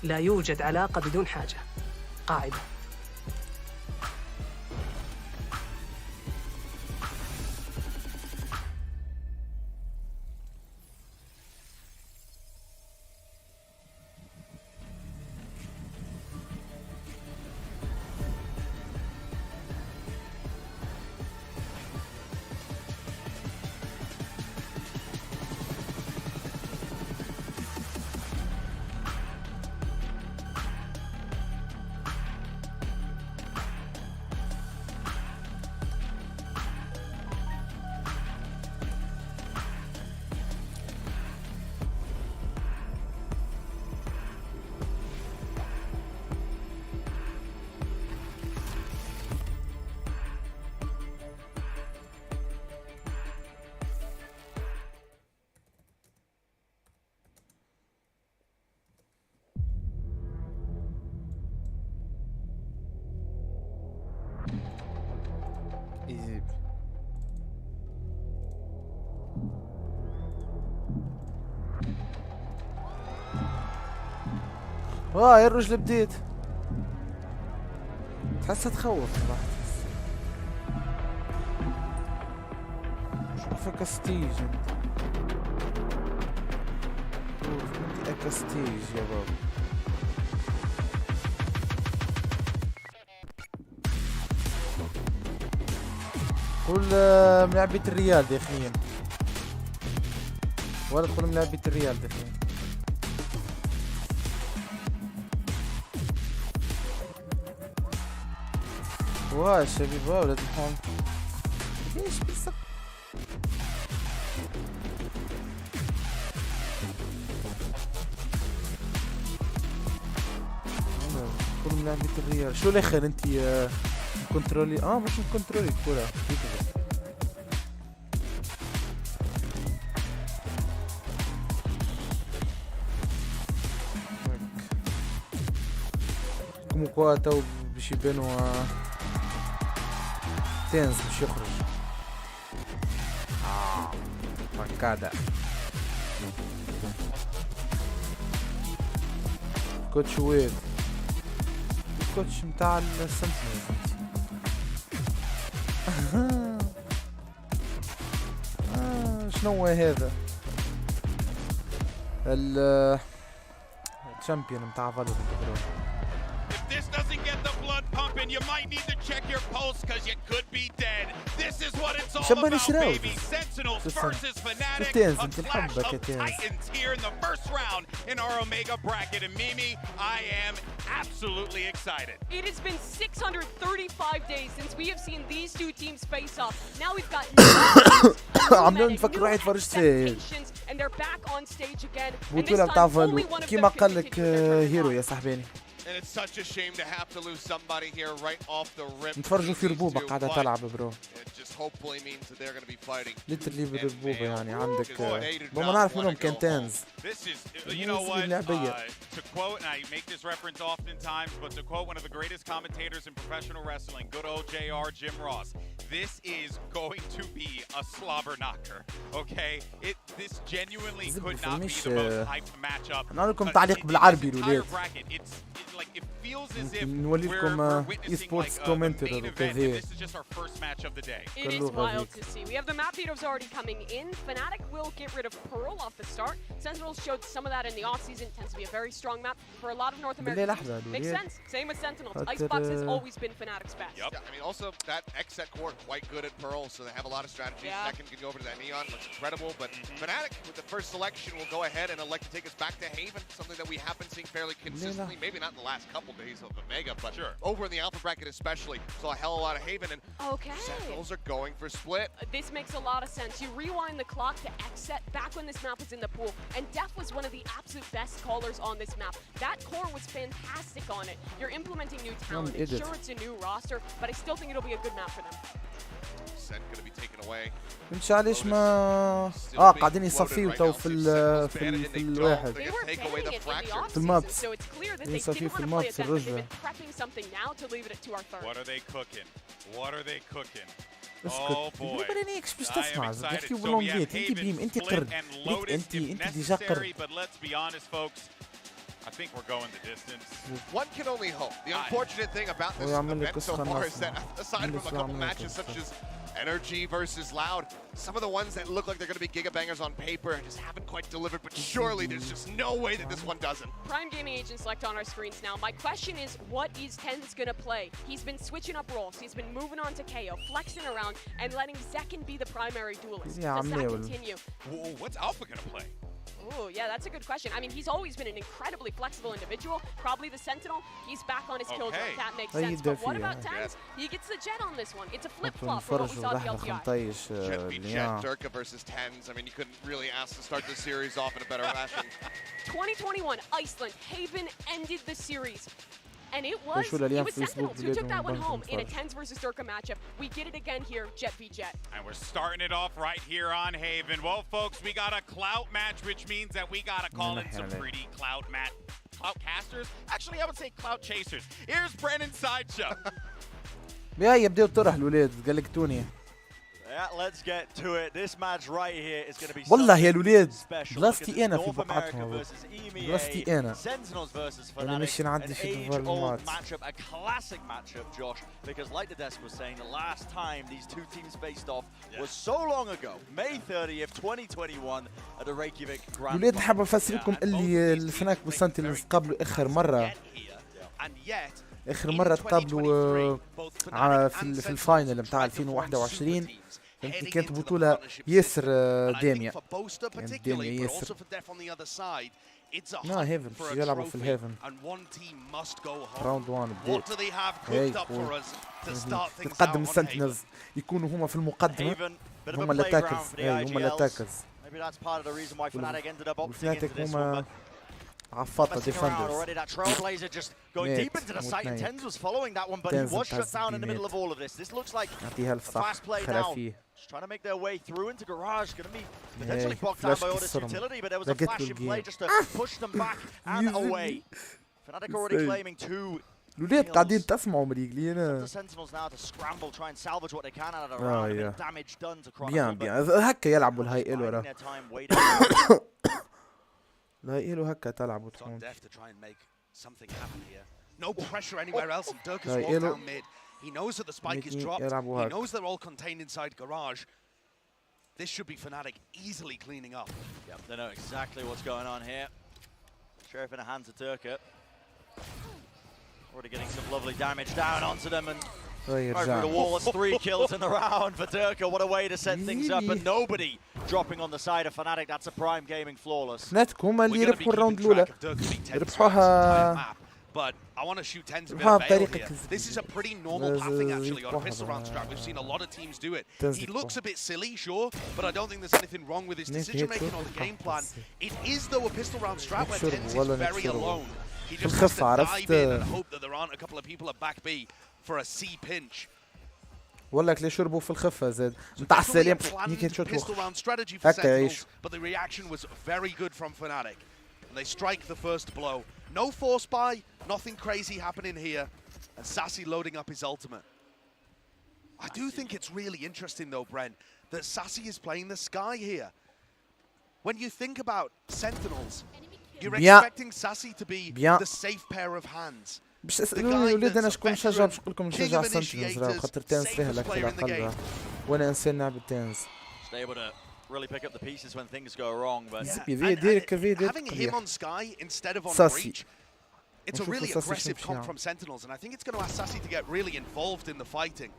لا يوجد علاقة بدون حاجة. قاعدة. ايزي. يا الرجل بديت تحسها تخوف صراحة. شوفها كستيج انت كستيج يا بابا. قول ملعبية الريال داخليا ولا تقول ملعبية الريال داخليا. واه الشبيب ولاد الحوم ليش بالضبط. كل ملعبية الريال شو الاخر انت كنترولي مش كنترولي الكرة كم كواتا باش يبانوا تنز باش يخرج فانكادا كوتش ويد الكوتش متاع السنتينل. شنو هذا الشامبيون متاع فالورانت. This doesn't get the blood pumping. You might need to check your pulse because you could be dead. This is what it's all about, baby. Sentinels versus Fnatic. A clash of titans here in the first round in our Omega bracket. And Mimi, I am absolutely excited. It has been 635 days since we have seen these two teams face off. Now we've got عمالين نفكر واحد فرجت فيه and they're back on stage again. بطولة بتاع فالو كيما قال لك هيرو يا صاحباني. And it's such a shame to have to lose somebody here right off the rip. نتفرجوا في ربوبة قاعدة تلعب برو. It just hopefully means that they're going to be fighting. ليترلي بربوبة يعني عندك ما نعرف منهم كان تنز. This is, you know what, to quote, and I make this reference oftentimes, but to quote one of the greatest commentators in professional wrestling, good old JR, Jim Ross, this is going to be a slobber knocker, okay? This genuinely could not be the most hyped matchup. أنا لكم تعليق بالعربي الولاد. It feels as if نولي لكم esports commentator وكذا. This is just our first match of the day. It is wild to see. We have the map leaders already coming in. Fnatic will get rid of Pearl off the start. Sentinels showed some of that in the offseason. It tends to be a very strong map for a lot of North America. Makes sense. Same with Sentinels. Icebox has always been Fnatic's best. Yep. Yeah, I mean, also that X-Set core quite good at Pearl, so they have a lot of strategies. Yeah. Second can go over to that Neon, looks incredible. But Fnatic with the first selection will go ahead and elect to take us back to Haven, something that we have been seeing fairly consistently. Maybe not in the last couple days of Omega, but over in the Alpha bracket especially, saw a hell of a lot of Haven, and Sentinels are going for split. This makes a lot of sense. You rewind the clock to X-Set back when this map was in the pool, and Def was one of the absolute best callers on this map. That core was fantastic on it. You're implementing new talent. Sure, it's a new roster, but I still think it'll be a good map for them. Sen going to be taken away. مش علاش ما قاعدين يصفيوا تو في الواحد في الماب يصفيوا في الماب في الرجل. What are they cooking? What are they cooking? اسكت ما بالانيكش باش تسمع تحكيو باللونجيت انت بيم انت قرد انت ديجا قرد. But let's be honest folks, I think we're going the distance. One can only hope. The unfortunate thing about this event so far is that aside from a couple matches such as Energy versus Loud, some of the ones that look like they're going to be gigabangers on paper just haven't quite delivered, but surely there's just no way that this one doesn't. Prime Gaming Agent select on our screens now. My question is, what is TenZ going to play? He's been switching up roles. He's been moving on to KO, flexing around, and letting Zekken be the primary duelist. Does that continue? Whoa, what's Alpha going to play? Oh, yeah, that's a good question. I mean, he's always been an incredibly flexible individual. Probably the Sentinel. He's back on his kill drone. That makes sense. But what about TenZ? He gets the Jet on this one. It's a flip-flop from what we saw at the LTI. Jet v Jet, Durka versus TenZ. I mean, you couldn't really ask to start the series off in a better fashion. 2021, Iceland. Haven ended the series. And it was Sentinels who took that one home in a TenZ versus Durka matchup. We get it again here, Jet v Jet. And we're starting it off right here on Haven. Well, folks, we got a clout match, which means that we got to call in some pretty clout casters. Actually, I would say clout chasers. Here's Brennan's sideshow. يا يبدأوا الطرح الولاد قلقتوني. Yeah, let's get to it. This match right here is going to be والله يا الولاد special. بلاستي أنا في بقعتهم بلاستي أنا Sentinels versus أنا مش نعدي في age-old matchup, a classic matchup, Josh, because like the desk was saying, the last time these two teams faced off was so long ago, May 30th, 2021 at the Reykjavik Grand الولاد حاب أفسر لكم اللي الفناك والسنتينلز قابلوا آخر مرة تقابلوا في الفاينل نتاع 2021 كانت بطولة ياسر دامية كانت دامية ياسر هيفن مش يلعبوا في الهيفن راوند 1 بداية تتقدم السنتينلز يكونوا هما في المقدمة هما الاتاكرز هما الاتاكرز والفناتيك هما عفاطة defenders. Already that Trailblazer just going deep into the site, and TenZ was following that one, but he was shut down in the middle of all of this. This looks like a fast play now. Just trying to make their way through into Garage. Going to be potentially blocked down by all this utility, but there was a flash in play just to push them back and away. Fnatic already claiming two. الولاد قاعدين تسمعوا مريقلي The Sentinels now to scramble, try and salvage what they can out of the round. A bit of damage done to Chronicle. بيان هكا يلعبوا الهاي إل ورا. لا إلو هكا تلعب وتكون. No pressure anywhere else, and Durka's walked down mid. He knows that the spike is dropped. He knows they're all contained inside Garage. This should be Fnatic easily cleaning up. Yep, they know exactly what's going on here. Sheriff in the hands of Durka. Already getting some lovely damage down onto them and right through the wall. It's 3 kills in the round for Durka. What a way to set things up, and nobody dropping on the side of Fnatic. That's a Prime Gaming flawless. فناتيك هما اللي ربحوا الراوند الأولى ربحوها. But I want to shoot TenZ a bit of bail here. This is a pretty normal pathing actually on a pistol round strat. We've seen a lot of teams do it. He looks a bit silly, sure, but I don't think there's anything wrong with his decision making or the game plan. It is though a pistol round strat where TenZ is very alone. He just has to dive in and hope that there aren't a couple of people at back B for a C pinch. والله كلي شربوا في الخفة زاد نتاع السليم يمكن تشوفوا هكا يعيش. But the reaction was very good from Fnatic. And they strike the first blow. No force buy, nothing crazy happening here. And Sassy loading up his ultimate. I do think it's really interesting though, Bren, that Sassy is playing the Sky here. When you think about Sentinels, you're expecting Sassy to be the safe pair of hands. باش تسألوني ولاد أنا شكون نشجع باش نقول لكم نشجع سنتينلز راه خاطر TenZ فيها لك في الأقل وأنا إنسان نلعب TenZ. Really pick up the pieces when things go wrong, but having him on Sky instead of on Breach, it's a really aggressive comp from Sentinels, and I think it's going to ask Sassy to get really involved in the fighting.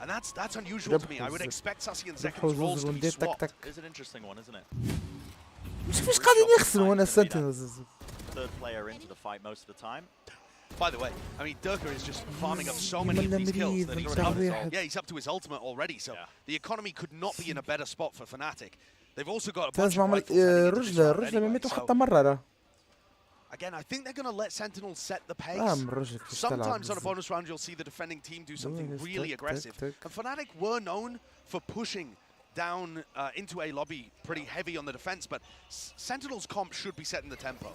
And that's unusual to me. I would expect Sassy and Zekken's roles to be swapped. It's an interesting one, isn't it? مش قاعدين يخسروا أنا سنتينلز. Third player into the fight most of the time. By the way, I mean, Durka is just farming up so many of these kills that he's up to his ultimate already, so the economy could not be in a better spot for Fnatic. They've also got a bunch of rifles so again, I think they're going to let Sentinels set the pace. Sometimes on a bonus round, you'll see the defending team do something really aggressive. And Fnatic were known for pushing down into a lobby pretty heavy on the defense, but Sentinels comp should be setting the tempo.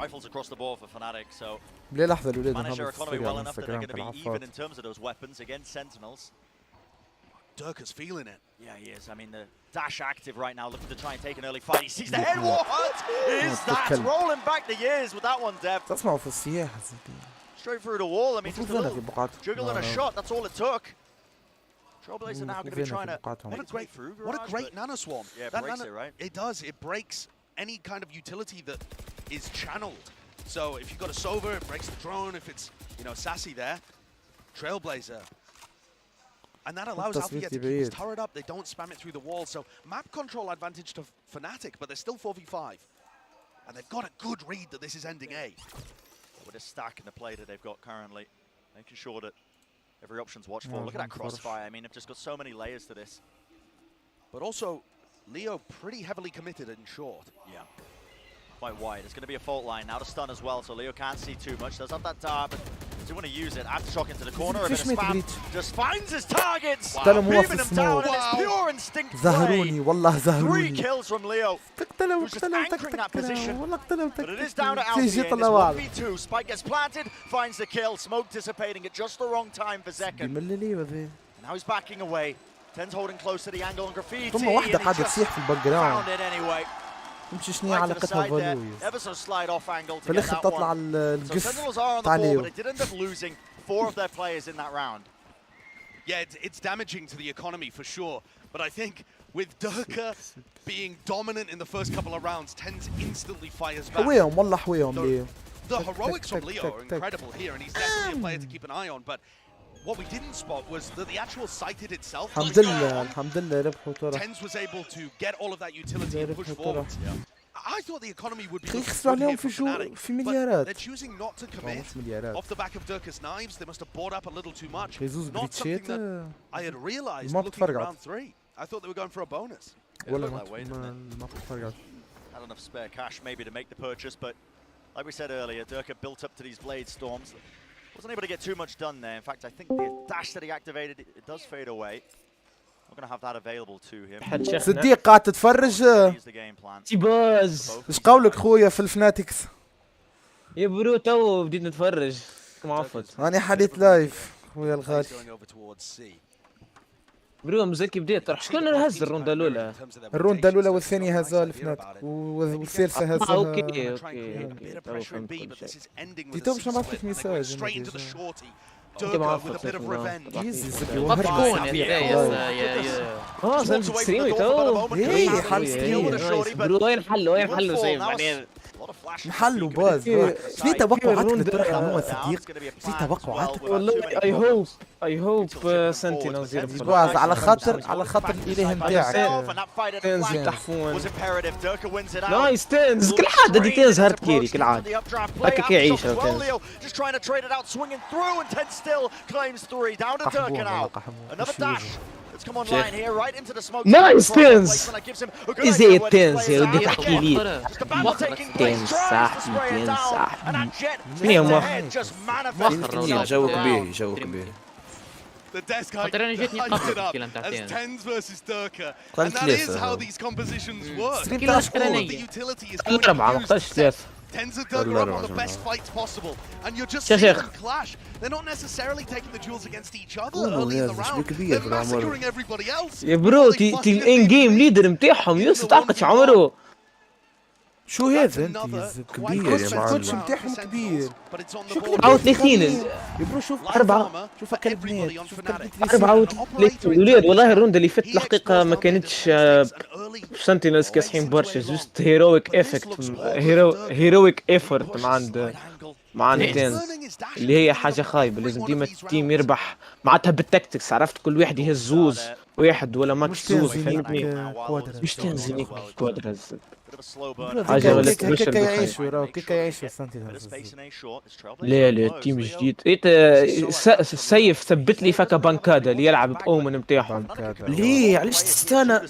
Rifles across the board for Fnatic, so manage their economy well enough that they're going to be even in terms of those weapons against Sentinels. Durka's feeling it. Yeah, he is. I mean, the dash active right now, looking to try and take an early fight. He sees the head. What is that? Rolling back the years with that one, Dev. تسمعوا في السياحة. Straight through the wall. I mean, just a little jiggle and a shot. That's all it took. Trailblazer now going to be trying to make its way through. What a great nano swarm. Yeah, it breaks it, right? It does. It breaks any kind of utility that is channeled. So if you've got a Sova, it breaks the drone. If it's, you know, Sassy there, Trailblazer. And that allows Alpha to keep his turret up. They don't spam it through the wall. So map control advantage to Fnatic, but they're still 4v5. And they've got a good read that this is ending A. With a stack in the play that they've got currently, making sure that every option's watched for. Look at that crossfire. I mean, they've just got so many layers to this. But also, Leo pretty heavily committed in short. Yeah. Quite wide. It's going to be a fault line. Now to stun as well, so Leo can't see too much. Does have that dart, but does he want to use it? Aftershock into the corner. A bit of spam. Just finds his targets. Beaming him down, and it's pure instinct زهروني والله زهروني. 3 kills from Leo. تقتلوا Who's just anchoring that position. والله قتلوا. But it is down to Alpha. It's 1v2. Spike gets planted, finds the kill. Smoke dissipating at just the wrong time for Zekken. Now he's backing away. Ten's holding close to the angle on Graffiti. ثم واحدة قاعدة تصيح في الباك جراوند. Found it anyway. نمشي شنو علاقتها بفالويز. Ever so slide off angle to في get الآخر that تطلع one. So القف Sentinels are on the board, but they did end up losing 4 of their players in that round. Yeah, it's damaging to the economy for sure. But I think with Durka being dominant in the first couple of rounds, Tens instantly fires back. حويهم والله حويهم ليو. The heroics from Leo are incredible here, and he's definitely a player to keep an eye on. But what we didn't spot was that the actual sighted itself. الحمد لله الحمد لله ربحوا ترى. Tens was able to get all of that utility and push forward. I thought the economy would be خسروا عليهم في مليارات. They're choosing not to commit off the back of Durka's knives. They must have bought up a little too much. Not something that I had realized looking at round 3. I thought they were going for a bonus. ولا ما تفرقت. Had enough spare cash maybe to make the purchase, but like we said earlier, Durka built up to these blade storms. Wasn't able to get too much done there. In fact, I think the dash that he activated, it does fade away. Not going to have that available to him. صديق قاعد تتفرج. Use the game plan. تيباز. ايش قولك خويا في الفناتكس؟ يا برو تو بديت نتفرج. معفط. أنا حديت لايف خويا الغالي. برو مزكي بديت راح شكون هز الروندا الاولى؟ الروندا الاولى والثانيه هزها الفناتك والثالثه هزها. اوكي. تو باش نبعث لك ميساج. انت معفط. يزي زبي مفكون زين ستريمي تو. ايه حل ستريم. برو وين حلو سيف بعدين. محلو باز. في توقعاتك للطرح عموما صديق. في توقعاتك. والله اي هوب سنتينلز يربحوا. على خاطر الاله نتاعك. تنز يتحفون. نايس تنز كل عادة دي تنز هارد كيري كل عادة. هكا كيعيش تنز. نايس تنز. ازاي تنز يا ودي تحكي لي. تنز صاحبي تنز صاحبي. شنو ما جو كبير. The desk height it up as Tens versus Durka, and that is how these compositions work. The utility is going to use Tens and Durka are on the best fights possible, and you're just seeing them clash. They're not necessarily taking the duels against each other early in the round. They're massacring everybody else. يا برو تي الان جيم ليدر نتاعهم يوسف تعرف عمره. شو هذا انت كبير يا معلم. الكوتش نتاعهم كبير. 34 يا برو شوف 4 شوف البنات شوف 34 الولاد. والله الروندا اللي فاتت الحقيقه ما كانتش سنتينلز كاسحين برشا. جوست هيرويك افكت هيرويك ايفورت مع تنز اللي هي حاجه خايبه. لازم ديما التيم يربح معناتها بالتكتكس. عرفت كل واحد يهز زوز واحد ولا ماكس زوز. فهمتني مش تنزل كوادرز حاجه ولا كيكا يعيشوا كيكا يعيشوا سنتينلز. لا التيم جديد. سيف ثبت لي فكا بانكادا اللي يلعب باومن نتاعهم. ليه علاش تستنى؟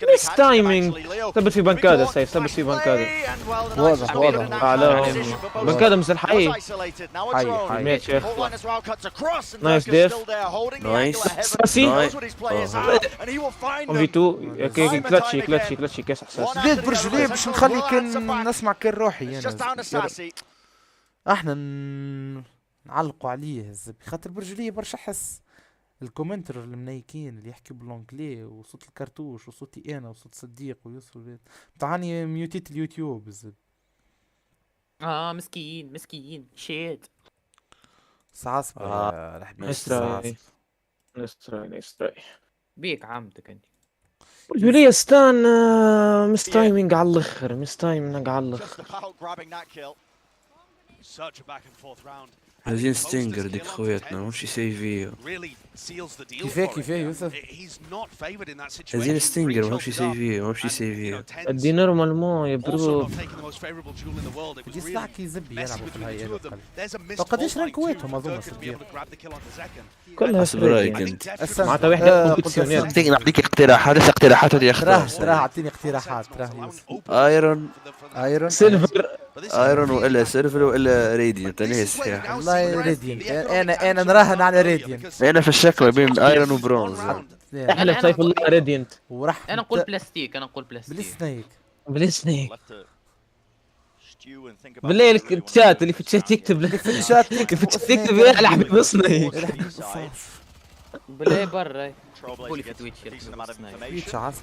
ميس تايمينج. ثبت في بانكادا سيف ثبت في بانكادا. واضح على بانكادا مازال حي مات شيخ. نايس ديف نايس ساسي في 2 كلاتشي كاس احساس. بديت برجليه باش نخلي كان نسمع كان روحي انا. احنا نعلقوا عليه الزبي خاطر برجليه برشا حس. الكومنتر المنيكين اللي يحكي بالانجلي وصوت الكرتوش وصوتي انا وصوت صديق ويوسف البيت بتاعني ميوتيت اليوتيوب الزب. مسكين شيت. سعصبة يا الحبيب. نستراي بيك عمتك انت. رجولي استان مستايمينج على الاخر مستايمينج على الاخر. عايزين ستينجر ديك خوياتنا مش يسيفيه. كيفاه يوسف؟ عايزين ستينجر مش يسيفيه. ادي نورمالمون يا برو. يسمعك يزب يلعبوا في الهاي طب قديش رانكواتهم اظن صديق؟ كلها حسب رايك انت. معناتها وحده كومبيتيسيونير. نعطيك اقتراحات هذه تراه اعطيني اقتراحات. ايرون سيلفر ايرون والا سيلفر والا راديانت. انا صحيح والله راديانت. انا نراهن على راديانت. انا في الشكل بين ايرون وبرونز. احلى سيف الله راديانت. وراح انا نقول بلاستيك بالسنيك بالليل الشات اللي في الشات يكتب لك في الشات تكتب يا حبيبي اصنعي بالله برا قولي في تويتش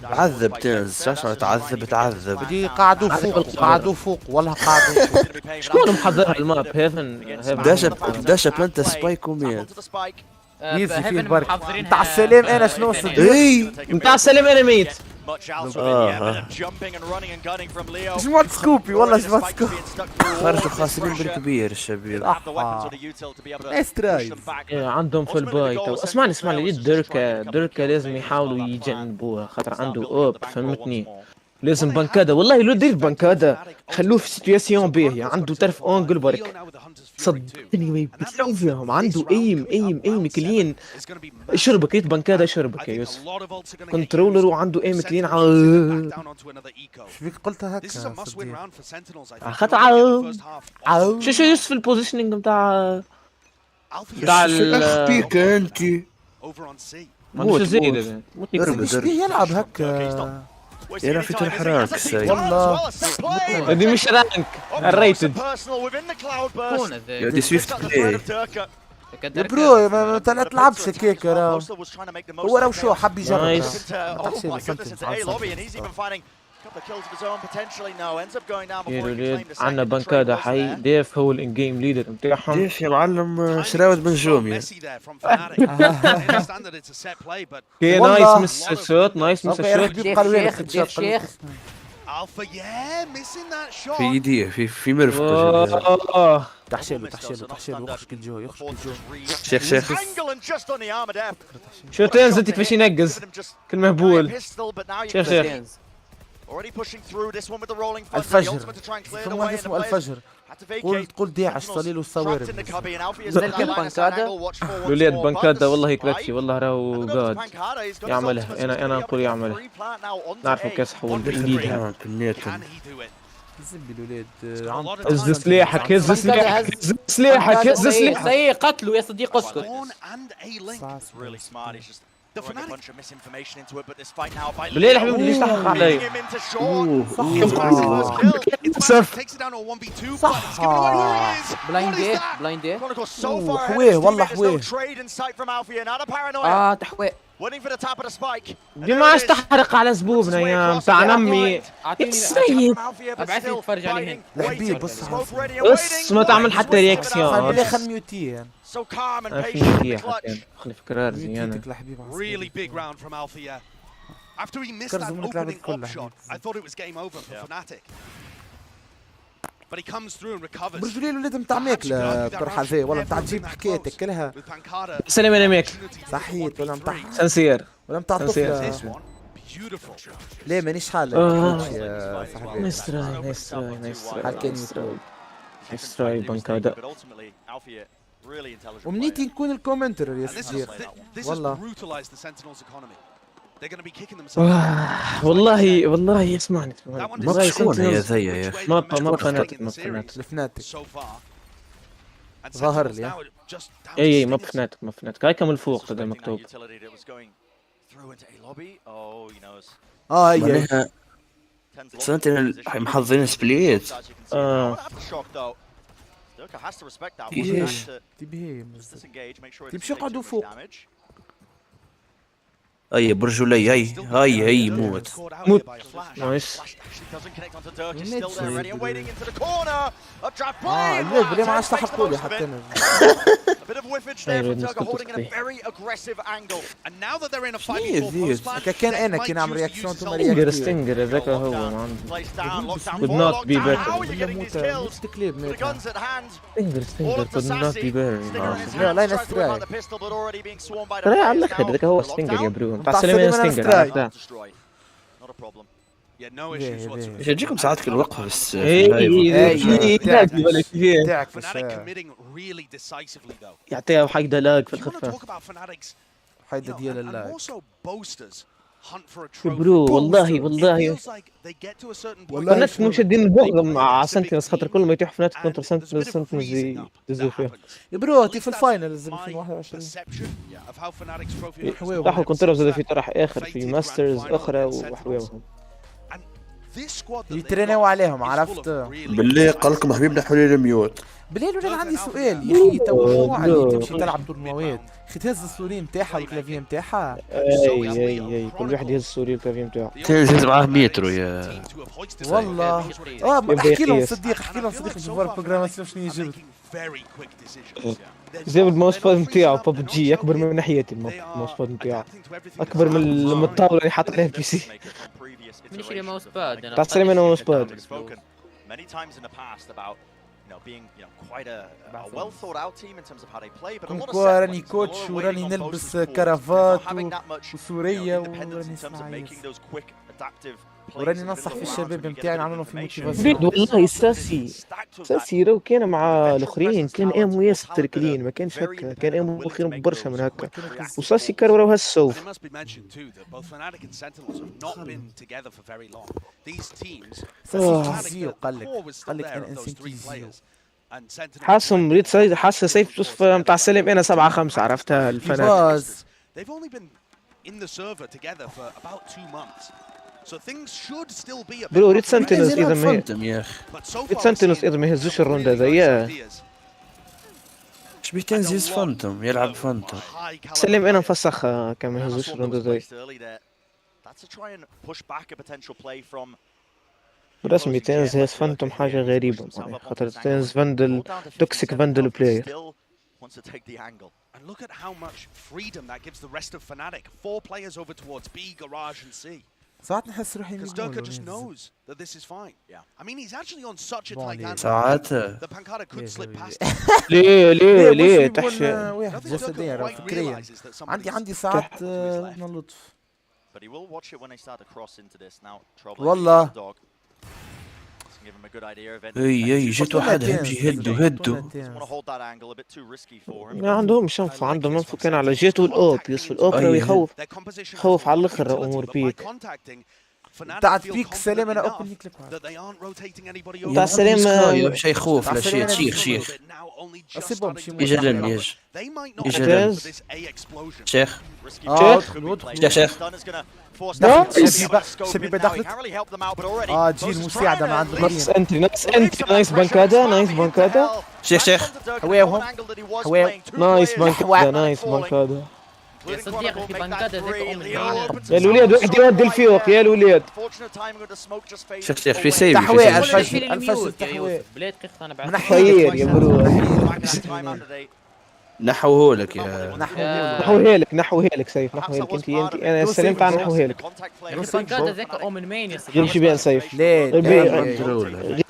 تعذب تنز شاشة تعذب بدي قعدوا فوق والله قعدوا فوق. شكون محضر الماب هيفن داشا بلانتا سبايك وميت يزي فيه البرك نتاع السلام. انا شنو صدق نتاع السلام انا ميت. جمعت سكوبي والله جمعت سكوبي. خرجوا خاسرين بالكبير الشباب. استرايز عندهم في البايت. اسمعني دركا لازم يحاولوا يجنبوها خاطر عنده اوب فهمتني. لازم بنكادا والله لو دير بنكادا خلوه في سيتوياسيون باهيه. عنده طرف اونجل برك صدقني ما يبتلعوا فيهم. عنده ايم كلين. شربك ريت بنكادا شربك يا يوسف. كنترولر وعنده ايم كلين. شبيك قلتها هكا خاطر شو يوسف البوزيشنينج نتاع اخفيك انت مش زين مش يلعب هكا. انا في الحراك والله هذه مش رانك الريتد. يا دي سويفت بلاي يا برو ما تلعبش هيك راه. هو راه شو حب يجرب. يا ولاد عندنا بنكادا حي. ديف هو الان جيم ليدر نتاعهم. ديف يا معلم شراود بن جومي. نايس مس شيخ في يديه في مرفق. تحشيله يخرج الجو شيخ شو تنزل كيفاش ينقز كل مهبول. شيخ الفجر اسمه الفجر. قول داعش صليل والصوارم. الولاد بنكادا والله كلاتشي والله راهو قاد يعملها. انا نقول يعملها. نعرفوا كاس حول بايديها. زبي الولاد. هز سلاحك سي قتلوا يا صديق اسكت. بالليل حبيبي ليش تحق علي؟ صح بلايند حويه والله حويه. تحويه ديماش تحرق على زبوبنا يا متاع نمي. السيد ابعث لي اتفرج عليهن الحبيب. بس ما تعمل حتى رياكسيون. خل ميوتيه خلي فكرة زيانة. Really big round from Althea. After he missed that opening up shot, I thought it was game over for Fnatic. But he comes through and recovers. برجولي الولاد نتاع ماكله طرحه زي ولا نتاع تجيب حكايتك كلها. سلام انا ماكل صحيت ولا نتاع سنسير ولا نتاع طفل. لا مانيش حالة يا صاحبي. نايس حال كان نايس بنكادا. ومنيتي نكون الكومنتر يا صديق والله. والله يسمعني. ما شكون يا زي يا اخي. ما فناتك الفناتك ظاهر لي. اي ما فناتك هاي كم الفوق هذا مكتوب. اي سنتين محضرين سبليت. ايش تبي شو يقعدوا فوق. هاي برجولي هاي موت موت نايس. اللعب ليه ما عادش تحرقوا لي حتى انا. كان انا كي نعمل رياكسيون ثم رياكسيون ستينجر هذاك هو ما عنده could not be better. ستينجر could not be better. لا لا نستراي ترى على الاخر هذاك هو ستينجر يا برو. تاع السلامة ستينجر. يجيكم ساعات كل وقفه بس يعطيها حيدة لاج في الخفة. حيدة ديال اللاج برو والله الناس مشدين البغض مع سنتينز خاطر كل ما يتيحوا في ناتك كونتر سنتينز يدزوا فيها. برو انت في الفاينلز 2021 راحوا كونتر زاد في طرح اخر في ماسترز اخرى وحواهم يترينوا عليهم. عرفت بالله قال لكم حبيبنا حولي الميوت. بالله انا عندي سؤال يا اخي. تو مو اللي تمشي تلعب تورنوات اخي تهز السوري نتاعها والكلافيه نتاعها. اي كل واحد يهز السوري والكلافيه نتاعو. تهز معاه مترو يا والله. احكي لهم صديق في البروغراماسيون شنو يجرب. جاب الماوس باد نتاعو ببجي اكبر من ناحيتي. الماوس باد نتاعو اكبر من الطاوله اللي حاط عليها البي سي. ماشي الماوس باد انا تاع السلامة انا ماوس باد. راني كوتش وراني نلبس كرافات وسورية وراني ننصح في الشباب نتاعي نعملهم في موتيفاسيون. والله ساسي راهو كان مع الاخرين كان ايمو ياسر تركلين ما كانش هكا. كان ايمو خير برشا من هكا وساسي كانوا راهو هالسوف. ساسي قال لك انا انسان كيزيو. حاسهم ريد سايد حاسه سيف توصف نتاع السلام انا 7-5 عرفتها الفنادق. برو ريد سنتينوز اذا ما ريد سنتينوز اذا ما يهزوش الروند هذايا اش بيه تنزيز فانتوم يلعب فانتوم. سلم انا مفسخ كان ما يهزوش الروند هذايا. برسمي تنز هيز فانتوم حاجة غريبة خاطر تنز فاندل توكسيك فاندل بلاير. And look at how much freedom that gives the rest of Fnatic. 4 players over towards B, Garage and C. ساعات نحس روحي Because Durka just knows that this is fine. I mean he's actually on such a tight hand. ساعات The Pancada could slip past. ليه تحشي واحد جسديا راه فكريا عندي ساعات من اللطف. والله اي جيت واحد يمشي هدو ما عندهم شنف. عندهم منفو كان على جيت والاوب يوسف الاوب راه يخوف على الاخر امور بيك تاعت بيك سلام انا اوبن كليب تاع السلام شي خوف لا شيخ يجرني شيخ شبيبة دخلت. جي المساعدة ما عند نايس انتري نايس بانكادا شيخ هواهم نايس بانكادا يا صديقي في بنكادا ذاك يا الولاد واحد يودي الفيوق يا الولاد. شيخ في سيف تحويه الفشل تحويه بلاد دقيقة انا بعد خير يا برو نحوه لك يا نحوه لك سيف نحوه لك انت انا سلمت عن نحوه لك. بنكادا ذاك اومن مين يا صديقي. يمشي بين سيف ليه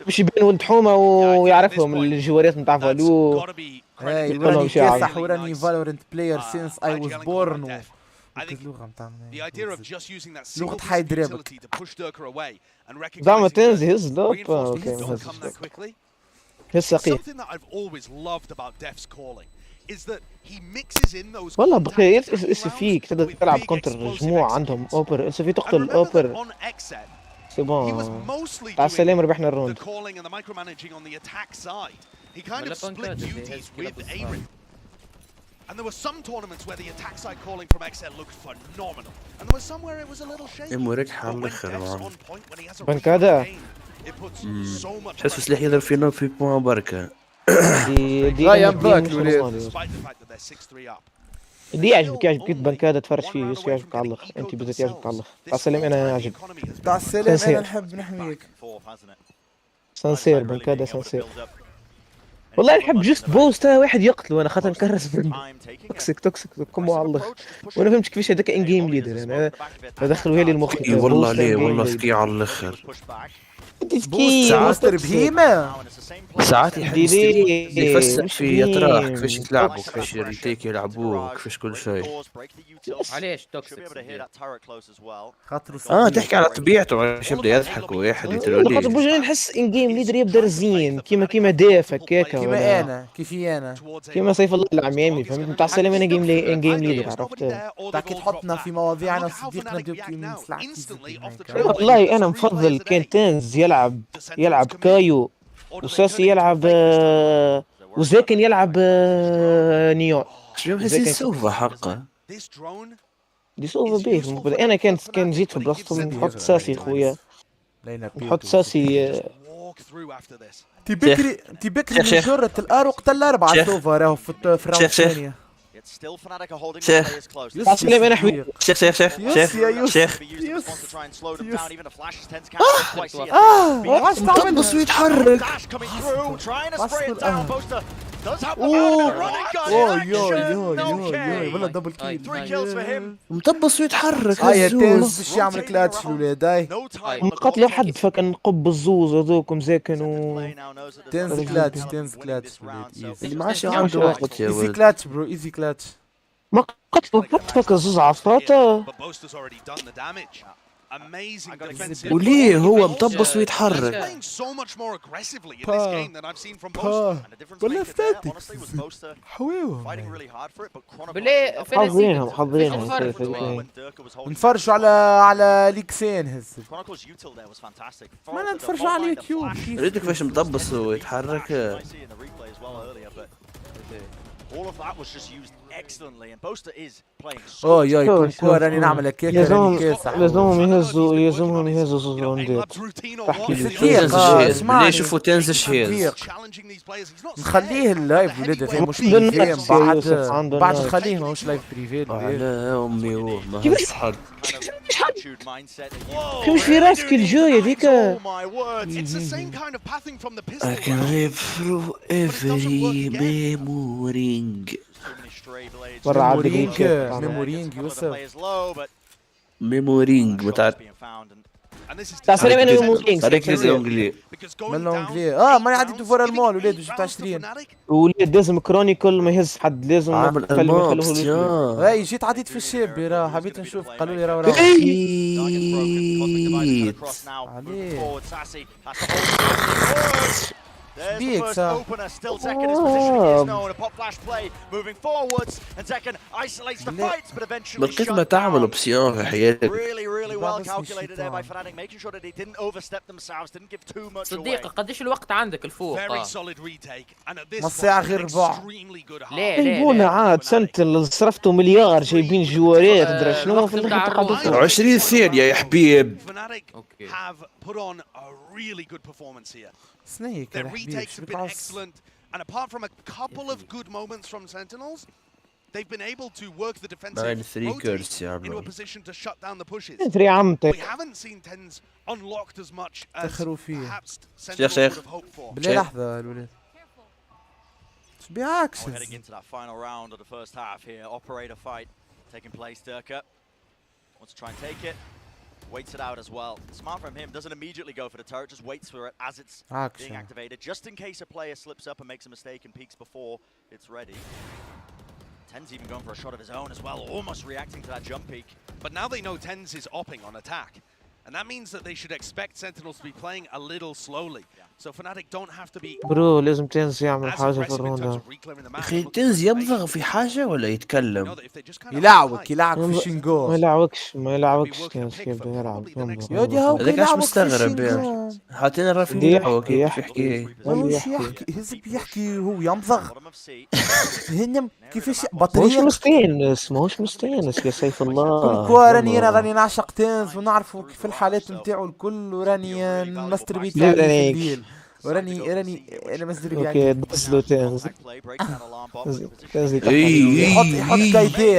يمشي بين ولد حومه ويعرفهم الجواريات نتاع فالو. راني كاسح وراني فالورنت بلاير سينس اي واز بورن. لغة حي دريبك زعما تنزي هز دوب هز سقيف والله بخير اس فيك تقدر تلعب كونتر جموع عندهم اوبر اس في تقتل الاوبر سي بون تاع السلام ربحنا الروند. He kind of split duties with Aaron. And there were some tournaments where the attack side calling from XL looked phenomenal. And there was some where it was a little shaky. But when Def's on point, when he has a بنكادا it puts so much تحس سلاح يضرب فينا في بوان بركة. دي ينباك despite the fact that they're 6-3 up. اللي يعجبك بنكادة تفرج فيه، يوسف يعجبك علق، انت بالذات يعجبك علق. على السلام انا عاجب. مع السلامة انا نحب نحميك. سانسير بنكادة سانسير. والله نحب جست بوستا واحد يقتله انا خاطر نكرس منه. توكسيك كم علق. وانا فهمتش كيفاش هذاك ان جيم ليدر انا بدخلوها لي المخ. اي والله ليه والله ذكي على الاخر. ساعات بهيمة. ساعات يحب يفسر في يطرح كيفاش يتلعبوا كيفاش الريتيك يلعبوه كيفاش كل شيء. علاش توكسيك؟ خاطر تحكي على طبيعته باش يبدا يضحك واحد يتلولي. خاطر بوجه نحس ان جيم ليدر يبدا رزين كيما داف هكاكا كيما انا كيفي انا كيما سيف الله العميامي فهمت نتاع السلام انا جيم ليدر عرفت. تاكي تحطنا في مواضيعنا وصديقنا دوكي من والله انا مفضل كان تنز يلعب كايو وساسي يلعب وزاكن يلعب نيون. شنو هسي سوفا حقا دي سوفا بيه. انا كان جيت في بلاصتهم نحط ساسي خويا نحط ساسي. تي بكري من جرة الأروق تل 4 سوفا راهو في الراوند الثانية. شيخ سلام انا حبيبي شيخ مطبس ويتحرك. والله دبل كيل مطبس ويتحرك. هاي تنز باش يعمل كلاتش الولاد. هاي ما قتلوا حد فكان نقب الزوز هذوكم زاكن و تنز كلاتش ولاد. اللي ما عادش عنده وقت يا ايزي ولد. كلاتش برو ايزي كلاتش. ما قتلوا حد فكان زوز عفراته. وليه هو مطبس ويتحرك؟ ولا فتاتك حواوه حاضرينهم نتفرجوا على ليكسين هسه ما نتفرجوا على اليوتيوب. ريتك كيفاش مطبس ويتحرك. يكون كورة راني نعمل هكاك راني كاسح. لازمهم يهزوا زوزوندات. تحكي ليه شوفوا تنزل شهيز نخليه اللايف ولاد في مش بريفي بعد نخليه ماهوش لايف بريفي. لا امي هو ما يصحى مش في راسك الجاية ديك. I can live through every memory. مرة عاد ميمورينج يوسف ميمورينج بتاع سلام انا ميمورينج هذاك الانجليزي من الانجلي. ماني عديتو فور المول ولاد واش تاع 20 ولاد لازم كرونيكل ما يهز حد لازم عامل الموبس. اي جيت عديت في الشاب راه حبيت نشوف قالوا لي راه بيك بالقسم ما تعمل اوبسيون في حياتك. صديقي قديش الوقت عندك الفوق؟ نص ساعة غير ربع. ليه عاد سنة اللي صرفتوا مليار جايبين جوارات درا شنو في التقدم 20 ثانية يا حبيب. سنيك Their retakes have been excellent, and apart from a couple of good moments from Sentinels, they've been able to work the defensive rotate into a position to shut down the pushes. We haven't seen TenZ unlocked as much as perhaps Sentinels would have hoped for. بلا لحظة الولاد بالعكس. We're heading into that final round of the first half here. Operator fight taking place. Durka wants to try and take it. Waits it out as well. Smart from him, doesn't immediately go for the turret, just waits for it as it's being activated, just in case a player slips up and makes a mistake and peeks before it's ready. TenZ even going for a shot of his own as well, almost reacting to that jump peek. But now they know TenZ is opping on attack, and that means that they should expect Sentinels to be playing a little slowly. So Fnatic don't have to be برو لازم تنز يعمل حاجة في الروندا. اخي تنز يمضغ في حاجة ولا يتكلم؟ يلعبك في شينجو. ما يلعبكش تنز كيف بده يلعب يودي هاو هذاك عاش مستغرب يعني حاطين رافي كيف يحكي هزب يحكي هو يمضغ هنم كيفاش بطارية ماهوش مستانس يا سيف الله. كل راني راني نعشق تنز ونعرفوا كيف الحالات نتاعو الكل وراني ماستربيت وراني انا مسدري اوكي دزلو تنزل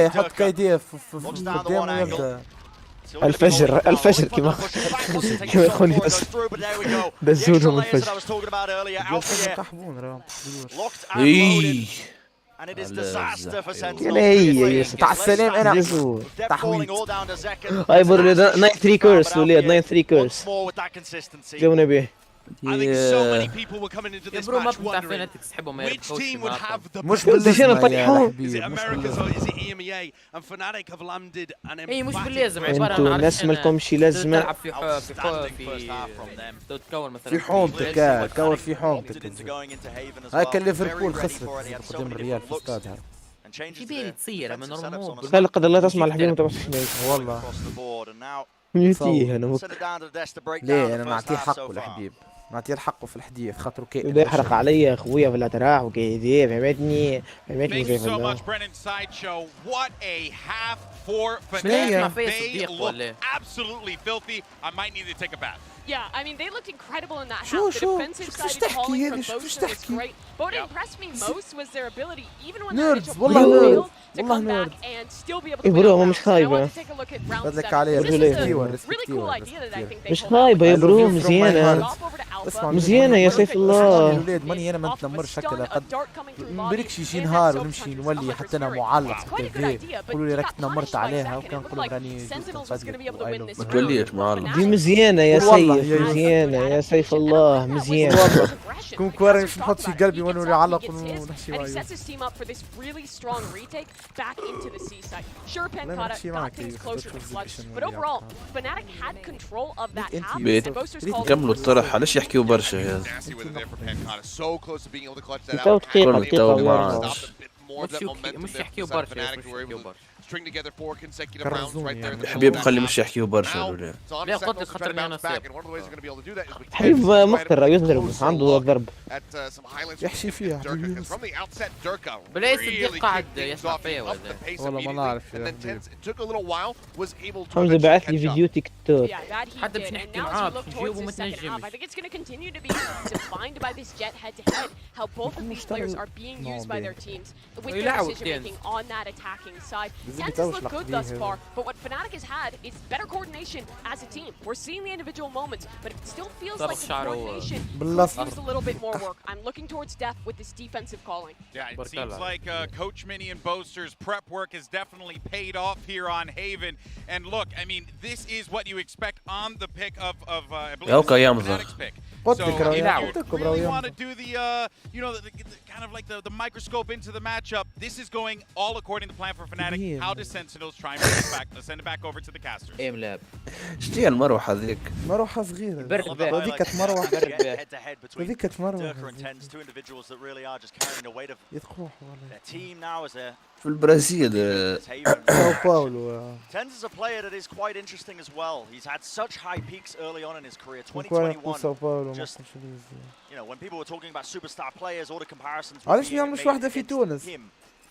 يحط كايديه في قدام ويبدا الفجر كما يقول دزولهم الفجر. هي تاع السلام انا تحويط. هاي برو 93 كورس ولاد 93 كورس جاونا به. I think so many people were coming into this match wondering which team would have the مش باللازم is it Americas or is it EMEA and Fnatic have landed an اي مش emphatic باللازم عباره انتوا عن ناس مالكمش لازمه تلعب تتكون مثلا في حومتك كور في حومتك. هاي كان ليفربول خسرت قدام الريال في استادها. جبالي تصير من نورمال خلي قدر الله تسمع الحبيب ما تبعش والله ميوتيه انا ليه انا نعطيه حقه الحبيب نعطيه حقه في الحديث خاطره كائن بدا يحرق عليا اخويا في الاطراح وكيدي فهمتني Thanks so والله. much Brennan Sideshow. What a half for شنو Fnatic. فيا They صديق look ولا absolutely filthy. I might need to take a bath. Yeah, I mean, they looked incredible in that شو half. The شو defensive شو side calling تحكي from هذا شو both was تحكي great. But what impressed me most was their ability, even when Nerds, their initial والله play nerds. failed, to والله come back nerds. and still be able to إيه win برو، on مش rounds. And I خايبة. want to take a look at round بدك 7. عليه This is a ريسبكتيوه really cool idea that I think they مش pulled out. خايبة يا I love برو، you from my مزيانة heart. Drop over to Alpha. اسمع مزيانة يا سيف الله. الولاد ماني انا ما نتنمر شكلها قد نبركش يجي نهار ونمشي نولي حتى انا معلق في التلفزيون يقولوا لي راك تنمرت عليها وكنقول لهم راني ما توليش معلم. دي مزيانة يا سيف، مزيانة يا سيف الله، مزيانة. والله كون كواري مش نحط في قلبي وانا نعلق ونحشي And he معايا. sets his team up for this really strong retake back into the C side. Sure, لا Pancata نحشي got معك things كيف closer to تشوف clutch, exhibition but ولا overall, يعرفها. Fnatic had control of that انت half. بيت And Boasters called كملوا الطرح علاش يحكيوا برشا هذا. Nasty with it there for Pancata. So close to being able to clutch that تو out. دقيقة معاه. Stopped a bit more of that momentum مش there يحكيوا for برشا Fnatic مش who were يحكيوا able to برشا string together 4 consecutive rounds right there in the حبيب middle of خلي that مش يحكيوا برشا Now, الولاد. it's on لا، Sentinels قلت to try خاطر to bounce أنا back, and one of the ways they're going to be able to do that is with حبيب taking a مختر يضرب، closer عنده look ضرب. at some highlights يحشي from فيها. Durka, because from the outset Durka بلاي really صديق قاعد kicked things يسمع off. فيا He upped ولا the pace والله ما immediately, نعرف and يا then حبيب. it took a little while, was able to حمزة eventually بعث لي catch up. فيديو تيك توك. Yeah, that he حتى did. باش And نحكي now as معاه we look باش towards نجاوبوا the ما second half, تنجمش. I think it's going to continue to be defined by this jet head-to-head, how both of these players are being used by their teams with their يلعبوا decision-making on that attacking side. لازم Tens يتوش look good لحظيه thus هذا. far, but what Fnatic has had is better coordination as a team. We're seeing the individual moments, but it still feels طرف like the شعره coordination could بالأصل. use a little bit more work. I'm looking towards Def with this defensive calling. Yeah, it Bartella. seems like Coach Mini and Boasters' prep work has definitely paid off here on Haven. And look, I mean, this is what you expect on the pick of I believe يوكا it's يمزح. Fnatic's pick. قلت So لك if راه you قلت لكم راه really want to يمزح. do the, you know, the kind of like the microscope into the matchup, this is going all according to plan for Fnatic. Yeah. How does Sentinels try and bring it back, send it back over to the casters? ايم لاب شتي المروحة هذيك؟ مروحة صغيرة. برد باه. هذيك كانت مروحة. head-to-head between هذيك كانت مروحة. Durka and Tens, two individuals that really are just carrying the weight of يتقوح والله. their team now as a في البرازيل ساو باولو. Tens is a player that is quite interesting as well. He's had such high peaks early on in his career. كواري نقول ساو 2021, باولو ما just نقولش ليزي. you know, when people were talking about superstar players, all the comparisons were علاش ما being يعملوش made واحدة في against تونس؟ him.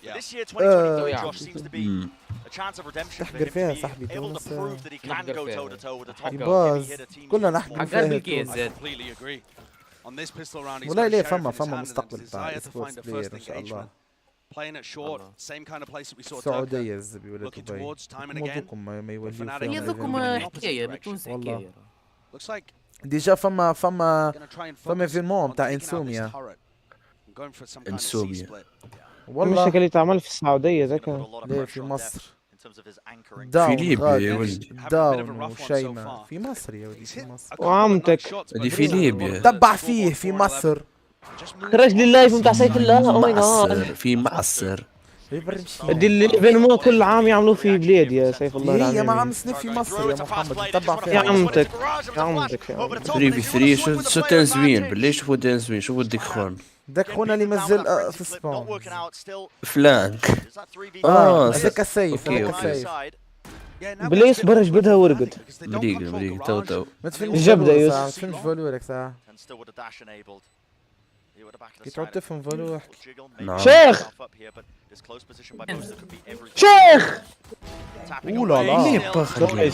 Yeah. This year, 2023, Yeah. Josh seems to be a chance of redemption for تحقر him فيها to صاحبي be able to تونس. prove that he can نحقر go فيها. toe-to-toe with the top حقر. heavy باز hitter teams. كلنا in نحكي حقر فيها بالكيس تونس. زاد Completely agree. On this pistol round, he's والله got a ليه sheriff فما in his hand and مستقبل the تاع desire to سبورتس find a بلاير first ان شاء الله. engagement. Playing it short, same kind of place that we saw Durka السعودية الزبي ولا looking دبي. towards time and again. موضوعكم ما يوليو Fnatic فيها. is يذكم going in the حكايه opposite بتونس والله. حكايه Looks like ديجا فما gonna try and فما focus فيلمون on تاع taking out this انسوميا. turret and going for some kind of C إنسوميا. split. والله المشاكل اللي تعمل في السعودية He's gonna put ذاك. a lot of ليه pressure في on مصر. Def in terms of his anchoring. داون ليبيا يا غادي. ولدي. داون وشيماء في مصر يا ولدي He's في hit مصر. a couple of وعمتك. nice shots, but اللي he's في got a ليبيا. lot of تبع scoreboard فيه في 4-11. مصر. Just moved خرج لي اللايف نتاع سيف الله. او ماي جاد. معسر في معسر. دي الايفينمون كل عام يعملوه في بلاد يا سيف الله هي العظيم. ما عم سنيف في مصر يا محمد تبع يا فيها. عمتك يا عمتك يا عمتك. 3 في 3 شو تنزوين بالله شوفوا تنزوين شوفوا الديك خون ذاك خونا اللي مازال في السباون. فلانك. هذاك السيف أوكي، هذاك أوكي. السيف. بليس برج بدها ورقد. مريقة تو ما تفهمش جبدة فالورك يوسف. ساعة، ما تفهمش فالورك ساعة. كي تعود تفهم فالو احكي. شيخ شيخ اولا لا ليه باخذ لي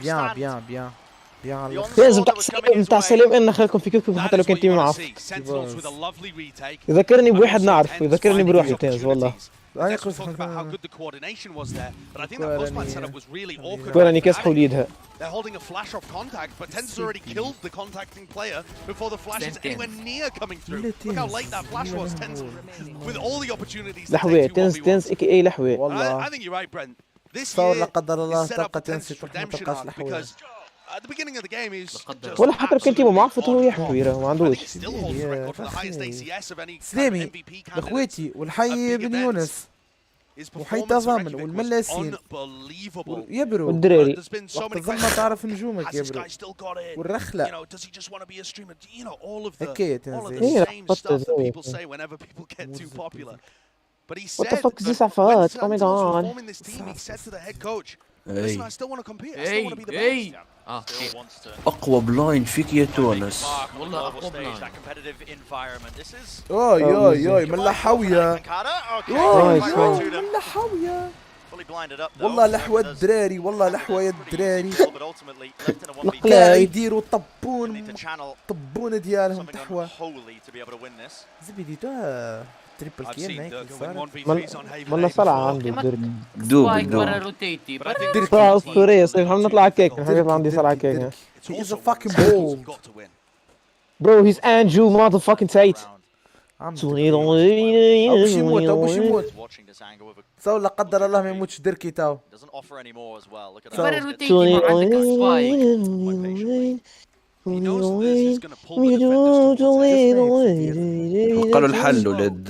بيان بيان بيان بيان. لازم بتاع سليم ان خليكم في كيفكم حتى لو كنت تيمي معه. يذكرني بواحد نعرف يذكرني بروحي تنز والله. كوراني كسحوا وليدها. They're holding a flash of contact, but Tens has already killed the contacting player before the flash is anywhere near coming through. Look how late that flash was, Tens, with all the opportunities. لحوة تنز اي لحوة. والله. I think you're right, Brent. This year is set up for Tens' redemption arc because at the beginning of the game he's just ولا حتى لو كنت تيمو معه فهو يحوي ما عندوش. سليمي اخواتي والحي بن يونس وحي تضامن والملاسين يبرو والدراري وقت الظلمة تعرف نجومك يبرو والرخلة هكاية تنزل. But he What said the fuck is this عفات? Oh my god. He said to the head coach, listen, I still want to compete. I still want to be the best. اقوى بلاين فيك يا تونس. والله اقوى بلاين. اوي اوي اوي من لحوية. اوي من لحوية. والله لحوة الدراري والله لحوة الدراري. لا يديروا طبون ديالهم تحوى. زبيدي ده تريبل كيل هيك والله صلع عنده الدرك. دوب برا روتيتي درك اسطورية صيف عم نطلع كيك حبيبي عندي صلع كيك. He is a fucking bull. Bro he's Andrew motherfucking Tate. ابوش يموت ابوش يموت. سو لا قدر الله ما يموتش دركي تاو. برا روتيتي ما عندك سبايك. قالوا الحل ولاد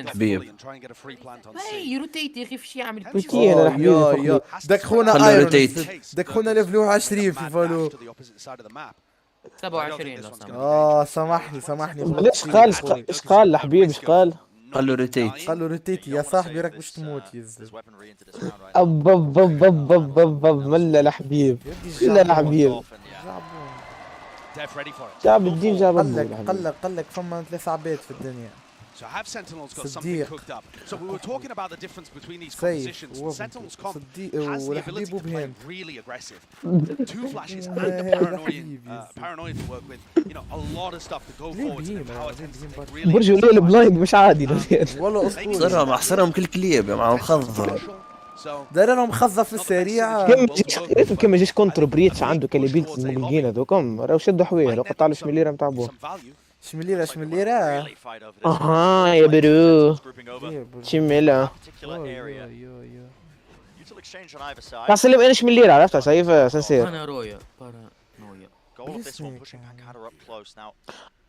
حبيب. اي روتيتي يا اخي في شي يعمل يا داك خونا ايرون داك خونا ليفلو 20 في فالو 27 سامحني ليش قال ايش قال لحبيب ايش قال؟ قال له ريتيت يا صاحبي راك باش تموت يزل. اب ملا لحبيب ملا لحبيب جاب الدين جاب قلك فما 3 عباد في الدنيا. So have Sentinels got something cooked up. So we were talking about the difference between these compositions. Sentinels comp has the ability to play really aggressive. 2 flashes and the paranoia to work with. You know, a lot of stuff to go forward and empower Sentinels really. برج الليل بلايند مش عادي والله اسطوري. صراحة محصرهم كل كليب معهم خضر. داير لهم خضة في السريع. كم ما جيش كونتر بريتش عنده كليبيت الملقين هذوكم راهو شدوا حويه لو قطع له شمليره نتاع بوه. شمليرة اها يا برو شميلة تاع سلم انا شمليرة عرفتها شايف سنسير بارانويا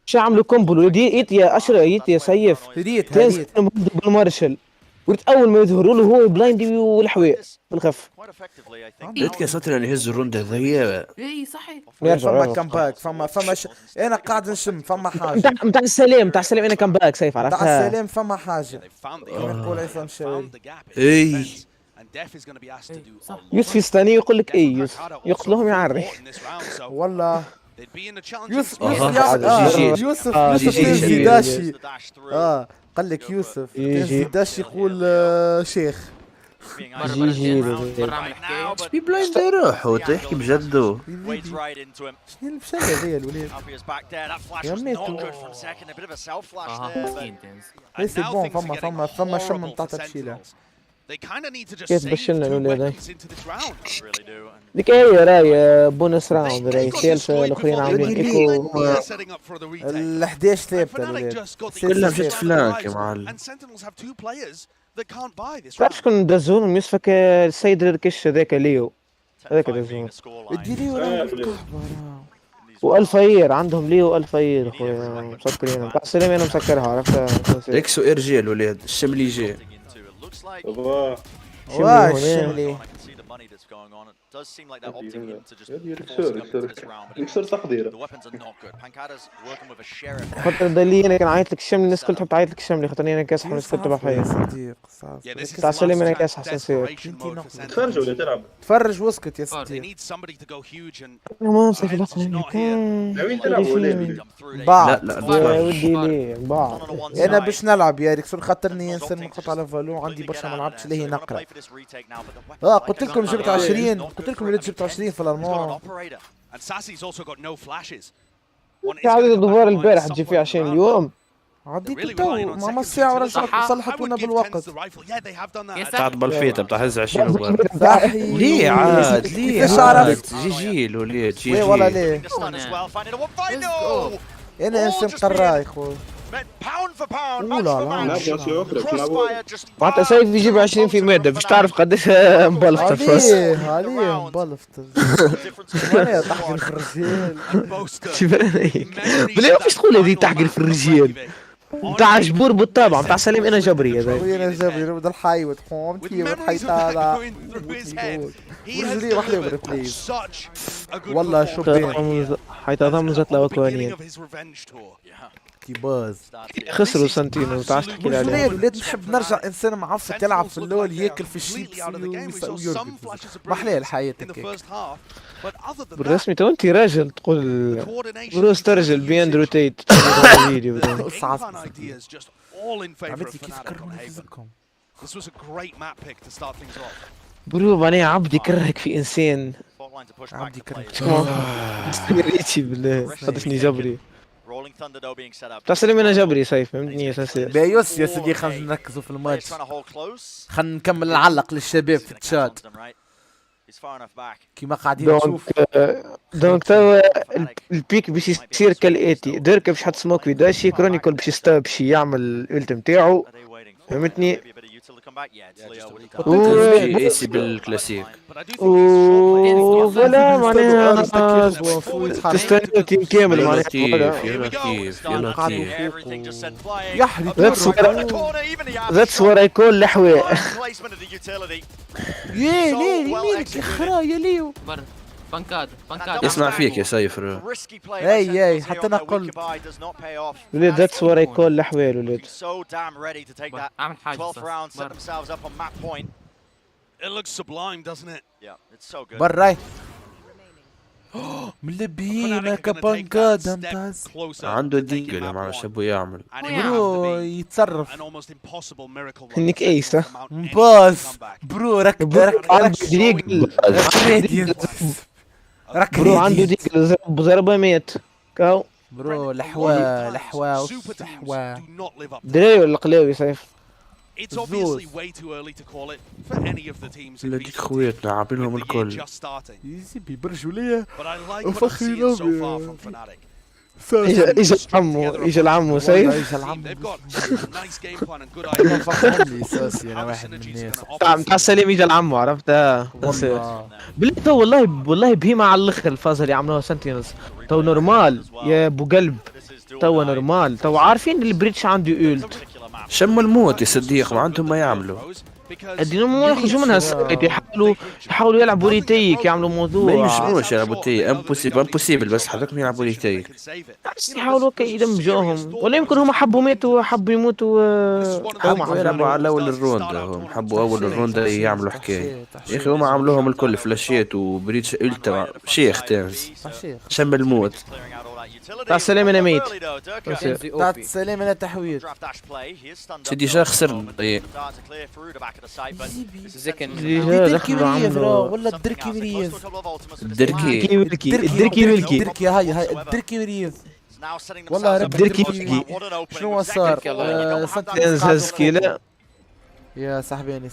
شو عملوا كومبو يت يا اشرا يت يا سيف هديت بالمارشل قلت اول ما يظهروا له هو بلايندي والحويه بالخف قلت كسرت انه يهز الروند هذيا. اي صحيح فما كامباك فما انا قاعد نشم فما حاجه نتاع السلام انا كامباك سيف عرفتها نتاع السلام فما حاجه كما يقول عصام شاوري. اي يوسف يستني يقول لك اي يوسف يقتلهم يعري والله يوسف داشي قال لك يوسف داشي يقول شيخ جي في بلايند يروحوا تحكي بجدو. شنو البشاية هذيا الوليد يا ميتو اي سي بون فما شم نتاع تبشيله كيف بشلنا الولاد ديك ايه راي بونس راوند راي سيلف الاخرين عاملين ايكو ال 11 ثابته الولاد كلها جت فلانك يا معلم. تعرف شكون دزونهم يوسفك السيد الكش هذاك ليو هذاك دزون اديريو راه والفاير عندهم ليو الفاير اخويا مسكرين تاع السلام انا مسكرها عرفت اكسو ارجي الولاد الشملي جي واش الشملي does seem like they're opting into just forcing up into this round. The weapons are not good. Pancada's working with a sheriff. خاطر دليل انا كان عيط لك الشمل الناس كلها تعيط لك الشمل خاطر انا كاسح من كنت بحي صديق تاع سليم انا كاسح سنسير تفرج ولا تلعب؟ تفرج واسكت يا صديق ما نصير في ناويين تلعبوا ولا بعض يا ودي ليه بعض انا باش نلعب يا ريكسون خاطرني انسان نقط على فالو عندي برشا ما لعبتش ليه نقرا قلت لكم جبت 20 قلت لكم وليت جبت 20 في الالمان في عدد الدوار البارح تجي فيه 20 اليوم عديت تو ماما الساعة ورجعت صلحتونا بالوقت تعرف بالفيتا بتحز 20 وبر صحيح ليه عاد ليه كيفاش عرفت؟ جيل وليه وي والله ليه انا انسان قراي خويا معناتها سيف يجيب 20 في مادة باش تعرف قداش مبلفت الفرص عليه مبلفت انا تحقر في الرجال بلا باش تقول هذه تحقر في الرجال نتاع جبور بالطبع نتاع سليم انا جبري هذا انا جبري نبدا الحيوت حومتي وحيطه ورجلي وحده بريبليز والله شو بين حيطه ضمزت له كوانين كي باز خسروا سنتين وتعرف تحكي لي عليه ولاد نحب نرجع انسان معفط يلعب في اللول ياكل في الشيبس ويرقد محلاه حياتك بالرسمي تو انت راجل تقول بروس ترجل بياند روتيت فيديو عبيتي كيف كرهوني فيزكم برو معناها عبدي كرهك في انسان عبدي كرهك ريتشي بالله خدشني جبري تسلم انا جبري سيف فهمتني اساسي بايوس يا سيدي خلينا نركزوا في الماتش خلينا نكمل نعلق للشباب في الشات كيما قاعدين نشوف دونك توا البيك باش يصير كالاتي ديركا باش يحط سموك في داشي كرونيكول باش يعمل الالت نتاعو فهمتني اي سي بالكلاسيك ولا معناها تستنى تيم كامل معناها كيف يحري ذاتس وات اي كول لحواء يا ليه يمينك يا خرا يا ليو بانكاد يسمع فيك يا سيفر اي حتى انا قلت ولاد ذاتس وات اي كول لحوال ولاد اعمل حاجه براي ملبينا كبانكاد ممتاز عنده ديجل ما عرفش ابو يعمل برو يتصرف انك ايس باص برو ركب برو عنده ديجل ضربه ميت كاو برو لحوا دري ولا قلاوي سيف It's obviously way too early to call it for any of the teams in لديك خويتنا عابينهم الكل يزي بيبرجوا ليا but I like what I'm seeing so far from Fnatic. اجا العمو سيف اجا العمو They've got a nice game plan and good ideas. فخمني ساسي انا واحد من الناس تاع سليم اجا العمو عرفتها بالله تو والله بهيمه على الاخر الفازه اللي عملوها سنتينز تو نورمال يا ابو قلب تو نورمال تو عارفين البريتش عنده اولت شم الموت يا صديق ما عندهم ما يعملوا الدينامو ما يخرجوا منها السايت يحاولوا يلعبوا ريتيك يعملوا موضوع ما ينجموش يلعبوا تي امبوسيبل بس حضرتك يلعبوا ريتيك يحاولوا يدمجوهم ولا يمكن هم حبوا ماتوا حبوا يموتوا حبوا يلعبوا على اول الروندا هم حبوا اول الروندا يعملوا حكايه يا اخي هم عملوهم الكل فلاشيت وبريتش التا شيخ تنز شم الموت تاع السلام انا ميت تاع السلام انا تحويل سيدي شا خسرنا الدركي مريض ولا الدركي مريض الدركي ملكي هاي الدركي مريض والله الدركي ملكي شنو صار سنتينز كيلا يا صاحبي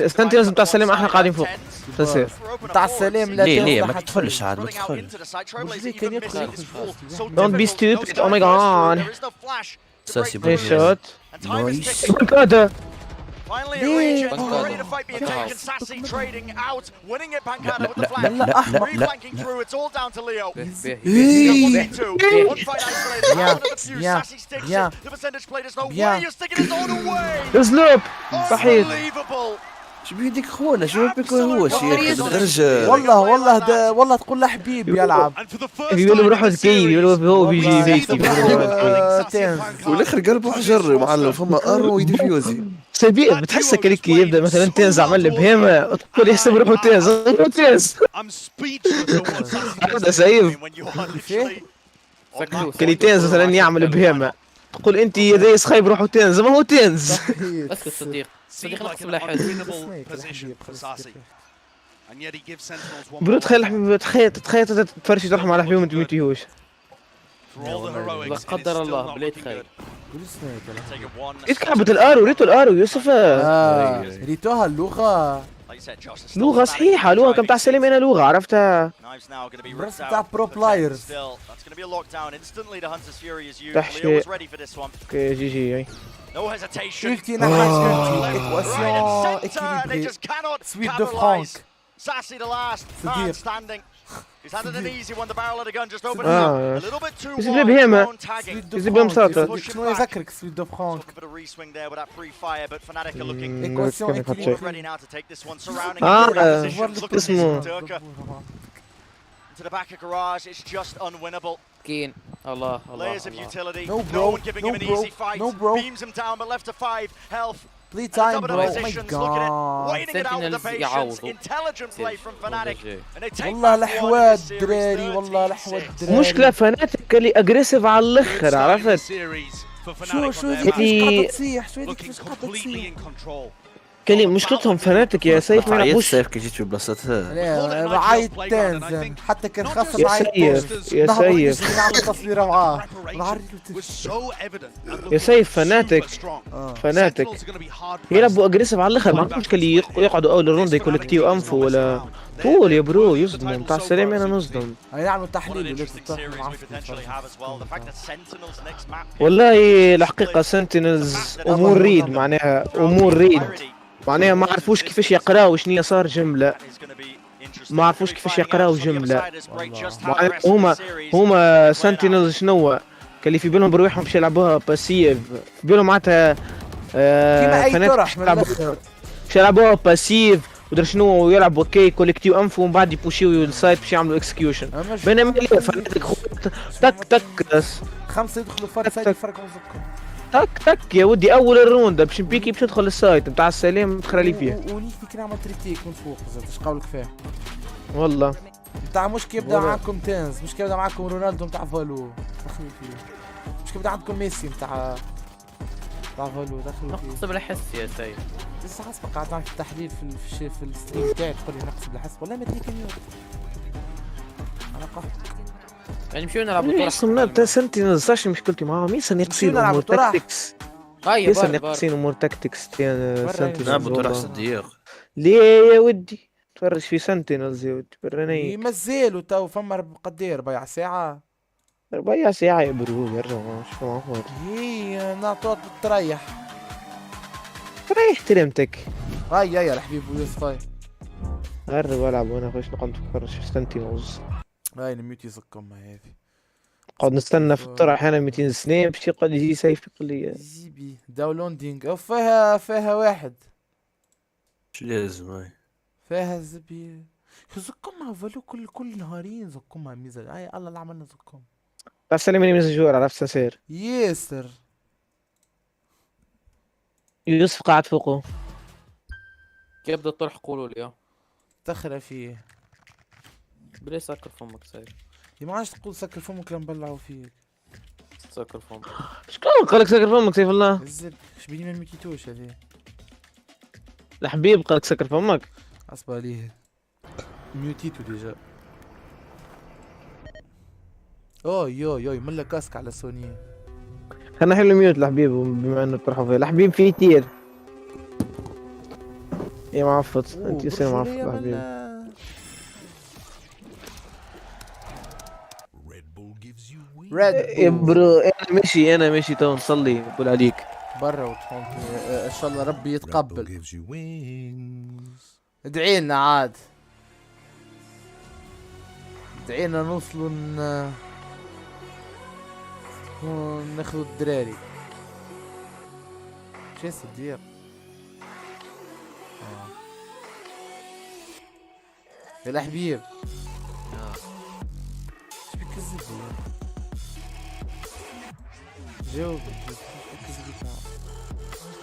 سنتينز بتاع السلام احنا قاعدين فوق تسير بتاع السلام لا ليه ما تدخلش عاد ما تدخلش كان يدخل Don't be stupid oh my god ساسي هي شوت نايس هذا Finally a reach ready to fight being taken. Sassy trading out, winning it. Pancada with the flash, re-flanking through. It's all down to Leo. One fight isolated. Out of the fuse. Sassy sticks it. The percentage play. There's no way you're sticking it all the way. اسلوب صحيح Unbelievable. شو بيديك خونا شو بيكون هو شيخ بالدرجة والله تقول له حبيب يلعب بيقول له بروحه ذكي بيقول هو بيجي بيتي والاخر قلبه حجر معلم فما ارو يديفيوزي سبيل بتحسك كليك يبدا مثلا تنز عمل لي بهيمه تقول يحسب روحه تنز هذا سيف كلي تنز مثلا يعمل بهيمه تقول انت يا دايس خايب روحه تنز ما هو تنز اسكت صديق نقسم له حل برو تخيل تفرشي تروح مع الحبيب وما تموتيهوش لا قدر الله بليت خير يتكعبت الارو ريتو الارو يوسف ريتوها لغه صحيحه لغه كم تاع سليم انا لغه عرفتها بس بتاع برو بلايرز تحشي اوكي جي شفتي نحن ايكواسيون اكيليبري سويت دو فرانك Sassy the last man standing. He's had it an easy one. The barrel of the gun just opened up a little bit too wide. شنو يذكرك سويت دو فرانك a bit of reswing there with that pre-fire, but Fnatic are looking ready now to take this one. Surrounding اسمه to the back of garage. It's just unwinnable. كين الله Layers of utility. No one giving him an easy fight. Beams him down, but left to 5 health. Play time, bro. Oh my god. Waiting it out with the patience. Intelligent play from Fnatic. And they take والله الحواد دراري والله الحواد دراري. مشكلة فناتك اللي اجريسيف على الاخر عرفت؟ شو اللي تصيح شو هذيك فيش قاعدة تصيح. كلي مشكلتهم فناتك يا سيف ما يلعبوش سيف كي جيت في بلاصتها رعاية تنزن حتى كان خاصة يا رعاية سيف يا سيف نعمل تصويرة معاه يا سيف فناتك يلعبوا اجريسيف على الاخر ما عندهمش كلي يقعدوا اول الروند يكولكتيو انفو ولا طول يا برو يصدموا بتاع السلام انا نصدم يعملوا تحليل والله الحقيقة سنتينلز امور ريد معناها امور ريد معناها ما عرفوش كيفاش يقراو شنو صار جملة ما عرفوش كيفاش يقراو جملة هما سنتينلز شنو اللي في بالهم بروحهم باش يلعبوها باسيف في بالهم معناتها كيما اي طرح من الاخر باش يلعبوها باسيف ودر شنو يلعبوا كي كوليكتيو انفو ومن بعد يبوشيو السايت باش يعملوا اكسكيوشن بينما فناتك تك 5 يدخلوا فرق يفرقوا تك يا ودي اول الروند باش نبيكي باش ندخل السايت نتاع السلام تخرى لي فيه وليك فيك نعمل تريتيك من فوق زاد اش قولك فيه والله نتاع مش كي يبدا معاكم تنز مش كي يبدا معاكم رونالدو نتاع فالو دخلوا فيه مش كي يبدا عندكم ميسي نتاع فالو دخلوا فيه نقص بالحس يا سيد لسه حسب قاعد نعمل التحليل في الستريم تاعي تقول لي نقص بالحس والله ما تدريك اليوم انا قهر يعني مشيو نلعبوا طرح اصلا بتاع سنتينلز صاش مشكلتي معاهم يسن يقصين امور تاكتكس يسن يقصين امور تاكتكس سنتينلز نلعبوا طرح صديق ليه يا ودي تفرج في سنتينلز يا ودي برني مازالوا تو فما قدير ربع ساعة ربع ساعة يا برو يرجع شو معقول هي نعطوك تريح تريمتك هاي يا الحبيب يوسف هاي غرب والعب وانا خوش نقعد نتفرج في سنتينلز هاي نميت يزكم هذه قعد نستنى في الطرح احيانا 200 سنة باش يقعد يجي سيف يقول لي جيبي داونلودينج او فيها واحد شو لازم هاي فيها زبي زكم فالو كل نهارين زكم ميزة هاي الله اللي عملنا زكم بس سلمني مسجور عرفت سنسير ياسر يوسف قاعد فوقه كيف بدك تروح قولوا لي تخرى فيه بلي سكر فمك سيد ما عادش تقول سكر فمك لما نبلعوا فيك سكر فمك شكون قالك سكر فمك سيف الله الزب اش بيني ما مكيتوش هذه الحبيب قالك سكر فمك اصبر عليه ميوتيتو ديجا يوي ملا كاسك على سوني خلنا نحل ميوت الحبيب بما انه طرحوا فيه الحبيب فيه تير يا معفط انت يصير معفط الحبيب يا برو انا ماشي تو نصلي نقول عليك برا وتحون ان شاء الله ربي يتقبل ادعي لنا عاد ادعينا نوصلوا ناخذوا الدراري شي صديق يا الحبيب ايش بك كذب جاوب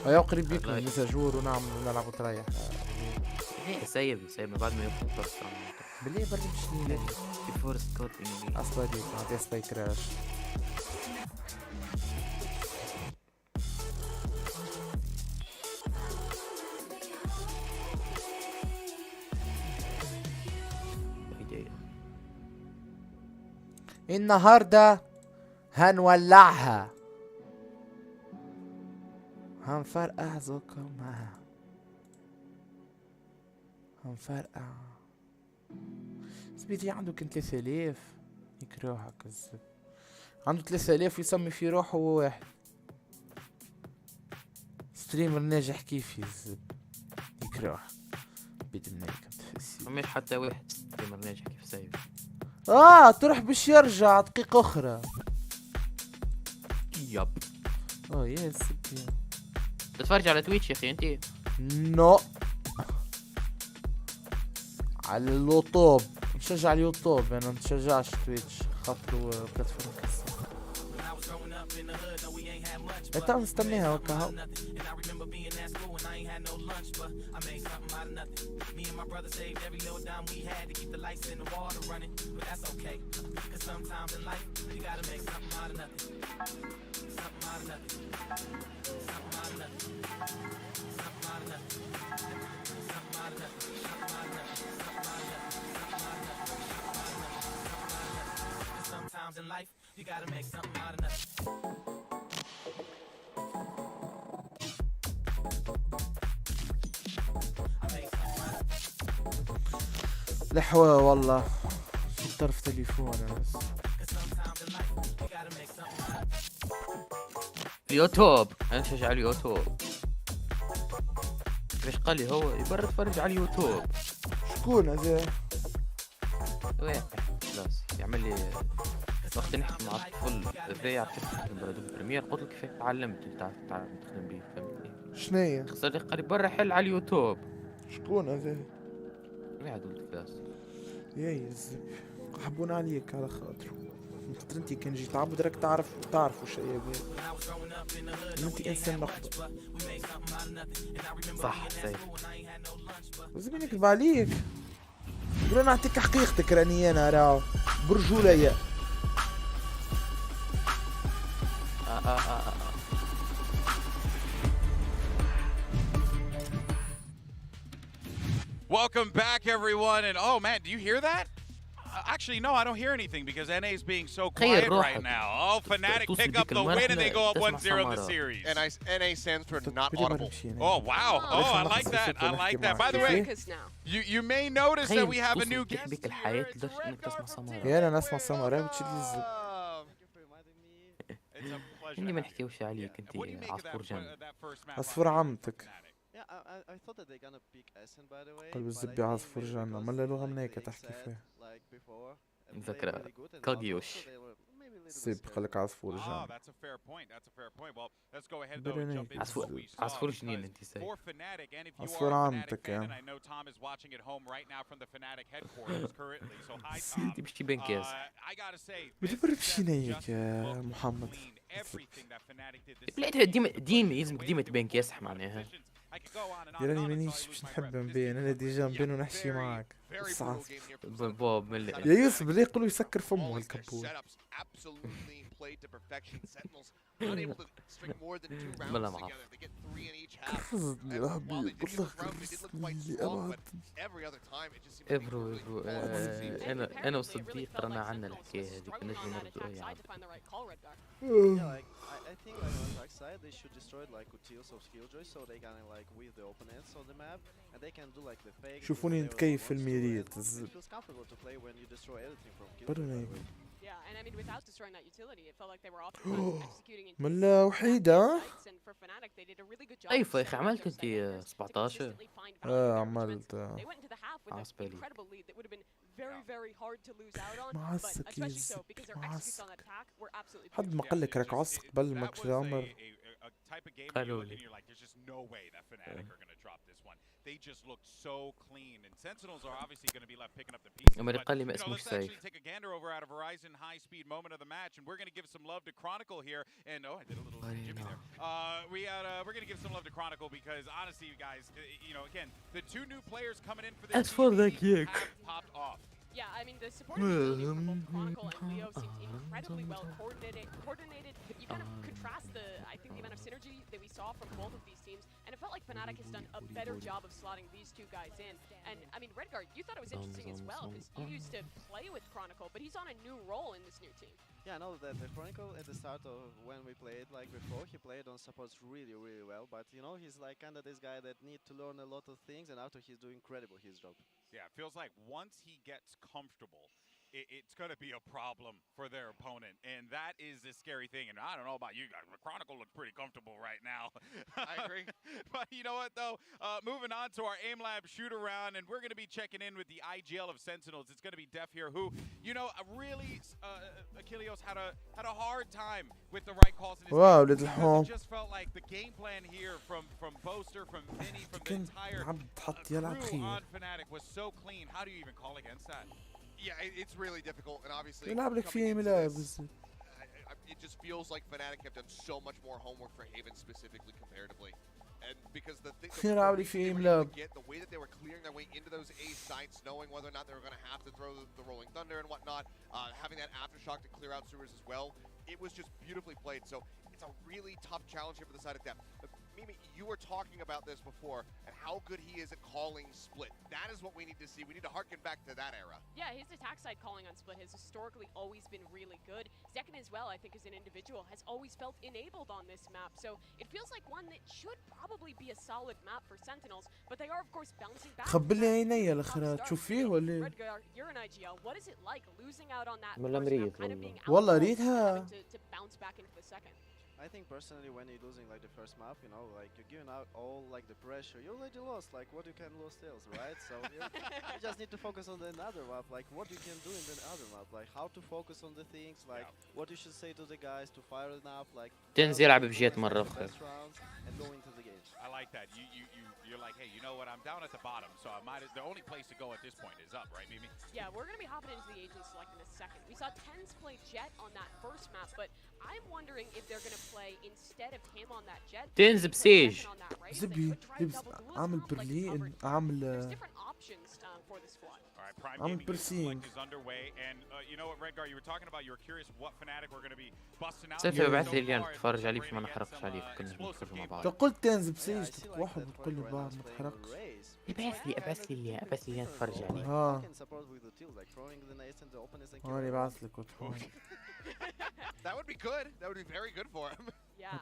يا قريب بيكم مساجور ونعمل نلعب وتريح سايبنا بعد ما ياخد فرصة بالله برجع بشنيني في فورست كود اصلا ديك ما تسباي كراش النهارده هنولعها هنفرقع زوكم معاها هنفرقع سبيتي عنده كان 3000 يكرهها كذب عنده 3000 يسمي في روحه هو واحد ستريمر ناجح كيف يزب يكرهها بدنا كنت مش حتى واحد ستريمر ناجح كيف سايب تروح باش يرجع دقيقة أخرى يب يا سبي تتفرج على تويتش يا أخي أنت نو على اليوتيوب نشجع اليوتيوب انا متشجعش تويتش خاطرو بلاتفورم كسر انت مستنيها هكا هاو In life, you gotta make something out of nothing. لحوة والله شو طرف تليفون بس اليوتيوب انا نشجع اليوتيوب ليش قال لي هو يبرر تفرج على اليوتيوب شكون هذا؟ واحد خلاص يعمل لي وقت نحكي مع الطفل ازاي يعرف يستخدم برادوب بريمير قلت له كيف تعلمت تعرف تستخدم بيه فهمتني شنيا؟ خسر قال لي برا حل على اليوتيوب شكون هذا؟ واحد ولد كلاس يا الزب حبون عليك على خاطره خاطر انتي كان جيت تعبد راك تعرف وش هي انتي انسان نقطة صح سيد لازم نكذب عليك قولوا نعطيك حقيقتك راني انا راهو برجولية Welcome back, everyone. And oh man, do you hear that? Actually, no, I don't hear anything because NA is being so quiet right now. Oh, Fnatic pick up the win and they go up 1-0 in the series. NA stands for not audible. Oh wow! Oh, I like that. I like that. By the way, you may notice that we have a new guest. يا انا نسمع سمرة بتشد الزب. اني ما نحكيوش عليك انت عصفور جنب. عصفور عمتك. I thought that they're gonna pick SN by the way. قلب الزبي عصفور جنة ملا لغة منيكة تحكي فيها. ذكرى كاغيوش. سيب قالك عصفور جنة. عصفور جنين انت سايب. عصفور عمتك يا. انت بشتي بين كاس. بتبرد بشينيك يا محمد. بلعتها ديما يلزمك ديما تبين كاسح معناها. يراني مانيش باش نحب نبين انا ديجا نبين ونحكي معاك صعب بوب من يا يوسف بلي يقولوا يسكر فمه الكبور بلا ما عرف كرزني رهبي والله كرزني ابعد ابرو انا وصديق قرنا عنا الحكايه هذيك نجم نردوا اي عاد I think like on dark side they should destroy like Utios of Skilljoy so they can like with the opponents on the map and they can do like the fake. شوفوني نتكيف في الميريت. It feels comfortable to play when you destroy everything from Killjoy. Yeah, and I mean without destroying that utility, it felt like they were often executing. ملا وحيدة. طيب يا اخي عملت انت 17 عملت عصبالي معسك معسك حد ما قال لك راك عصق قبل ما عمر type of game where you look and you're like, there's just no way that Fnatic are going to drop this one. They just look so clean, and Sentinels are obviously going to be left picking up the pieces. But, let's actually take a gander over out of Horizon high-speed moment of the match, and we're going to give some love to Chronicle here. And I did a little Jimmy there. We're going to give some love to Chronicle because honestly, you guys, again, the two new players coming in for this have popped off. Yeah, I mean, the supporting ability from both Chronicle and Leo seems incredibly well coordinated. You kind of contrast I think the amount of synergy that we saw from both of these teams, and it felt like Fnatic has done a better job of slotting these two guys in. And I mean, Redguard, you thought it was interesting as well, because you used to play with Chronicle, but he's on a new role in this new team. Yeah, I know that the Chronicle at the start of when we played, like before, he played on supports really, really well. But he's like kind of this guy that need to learn a lot of things, and after he's doing incredible his job. Yeah, it feels like once he gets comfortable, it's going to be a problem for their opponent, and that is the scary thing. And I don't know about you guys, but Chronicle looks pretty comfortable right now. I agree. But you know what, though? Moving on to our Aim Lab shoot-around, and we're going to be checking in with the IGL of Sentinels. It's going to be Def here, who, really, Achilleos had a hard time with the right calls in his game. It just felt like the game plan here from Boaster, from Vinny, from the entire crew on Fnatic was so clean. How do you even call against that? Yeah, it's really difficult, and obviously it just feels like Fnatic have done so much more homework for Haven specifically comparatively. And because the way that they were clearing their way into those A sites, knowing whether or not they were going to have to throw the Rolling Thunder and whatnot, having that Aftershock to clear out sewers as well, it was just beautifully played. So it's a really tough challenge here for the side of Depth. Mimi, you were talking about this before and how good he is at calling split. That is what we need to see. We need to harken back to that era. Yeah, his attack side calling on split has historically always been really good. Zekken as well, I think, as an individual, has always felt enabled on this map. So it feels like one that should probably be a solid map for Sentinels, but they are, of course, bouncing back. خبلي عيني الاخرى تشوفيه ولا Redguard, you're an IGL. What is it like losing out on that والله first مريض map, kind of being والله out ريتها to bounce back into the second? I think personally, when you're losing like the first map, like you're giving out all like the pressure. You already lost. Like what you can lose still, right? So you just need to focus on the another map. Like what you can do in the other map. Like how to focus on the things. Like what you should say to the guys to fire it up. Like تنزل يلعب بجيت مرة أخرى. And go into the game. I like that. You're like, hey, you know what? I'm down at the bottom, so the only place to go at this point is up, right, Mimi? Yeah, we're going to be hopping into the agent select in a second. We saw Tens play Jet on that first map, but I'm wondering if they're going to play instead of him on that Jet. تنز بسيج. زبي عامل برلين عامل There's different options for the squad. All right, Prime I'm Gaming perceiving. is underway, and you know what, Redguard, you were talking about. You were curious what Fnatic were going to be busting out. سيف ابعث لي اليوم تتفرج عليه بس ما نحرقش عليه كنا بنتفرج مع بعض. تقول تنزل بسيج واحد وتقول لي بعض ما تحرقش. ابعث لي اليوم تتفرج عليه. أنا بعث لك وتقول. That would be good. That would be very good for him. Yeah,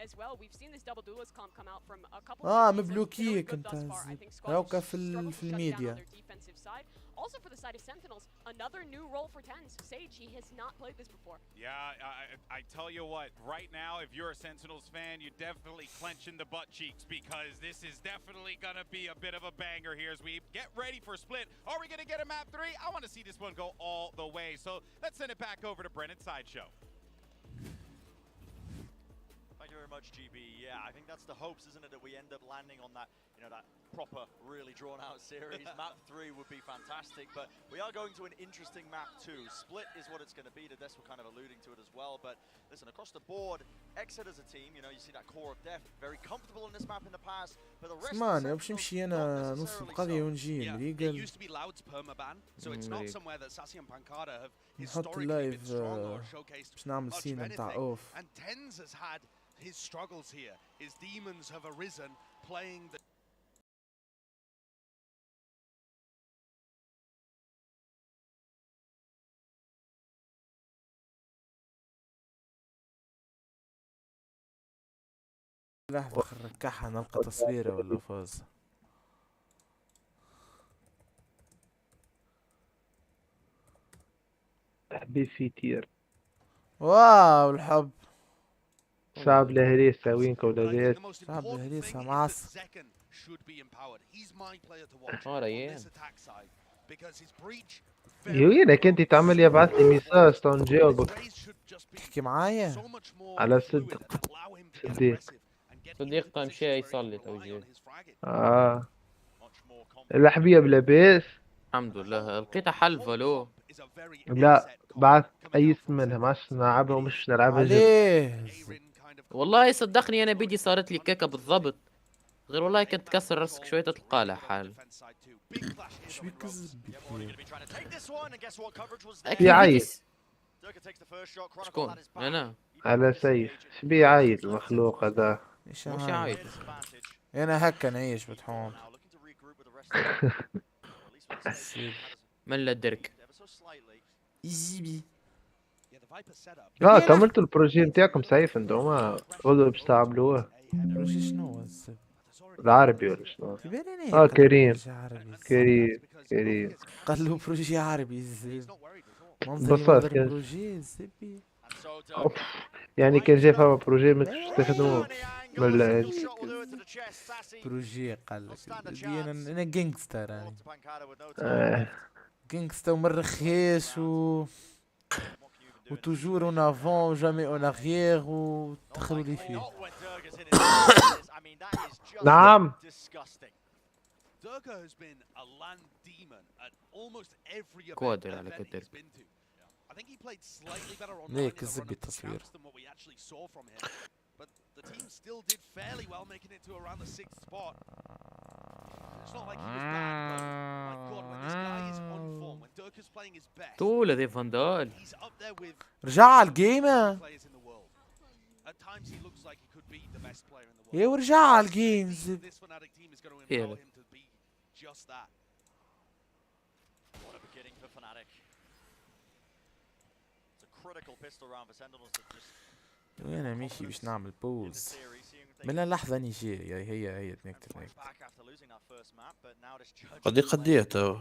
as well. We've seen this double duelist comp come out from a couple مبلوكيك انت هاوكا في الميديا. Also for the side of Sentinels, another new role for Tens. Sage, he has not played this before. Yeah, I tell you what, right now, if you're a Sentinels fan, you're definitely clenching the butt cheeks because this is definitely going to be a bit of a banger here as we get ready for Split. Are we going to get a map 3? I want to see this one go all the way. So let's send it back over to Brennan Sideshow. Thank you very much, GB. Yeah, I think that's the hopes, isn't it, that we end up landing on that, that proper, really drawn-out series. Map 3 would be fantastic, but we are going to an interesting map 2. Split is what it's going to be. The Des were kind of alluding to it as well, but listen, across the board, Exit as a team, you see that core of Def, very comfortable in this map in the past, but the rest اسمعني باش نمشي انا نص القضية ونجي It used to be Loud's permaban, so it's not somewhere that Sassy and Pancada have نحط historically اللايف been strong or showcased باش نعمل much سين of نتاع anything. اوف. And Tens has had his struggles here. His demons have arisen, playing the لحظة نركعها نلقى تصويره ولا فوز. حبيب في تير. واو الحب. صعب لهريسة وينك ولادات. صعب لهريسة معصب. وينك انت تعمل يبعث لي ميساج تنجاوبك. تحكي معايا على صدق. صديق مشى يصلي توجيه. الأحبية بلاباس. الحمد لله لقيتها حلفة لو. لا بعث أي اسم منها ما عادش نلعبها ومش نلعبها ليه؟ والله صدقني أنا بيدي صارت لي كيكة بالضبط، غير والله كنت تكسر راسك شوية تلقى لها حال. ايش بيكذب في عيد. شكون؟ أنا على سيف ايش بيه عيد المخلوق هذا؟ مش عايد. انا هكا نعيش بتحوم. من الدرك ايزي. كملتوا البروجي نتاعكم سيف انتوما غدوة باش تعملوه. بروجي شنو هو العربي ولا شنو؟ كريم قال له بروجي عربي الزين. بساط بروجي زبي. يعني كان جاي فما بروجي ما تستخدموه ولا بروجي قال لك انا جانجستر يعني جانجستر ومرخيش وتوجور اون افون جامي اون اريير وتدخلوا لي فيه. نعم. كوادر على كتر. ليه كذب التصوير. طول ذي فاندال رجع على الجيم يا ورجع على الجيمز. وانا ماشي باش نعمل بوز من اللحظة اني جاي هي تنكت قضية تو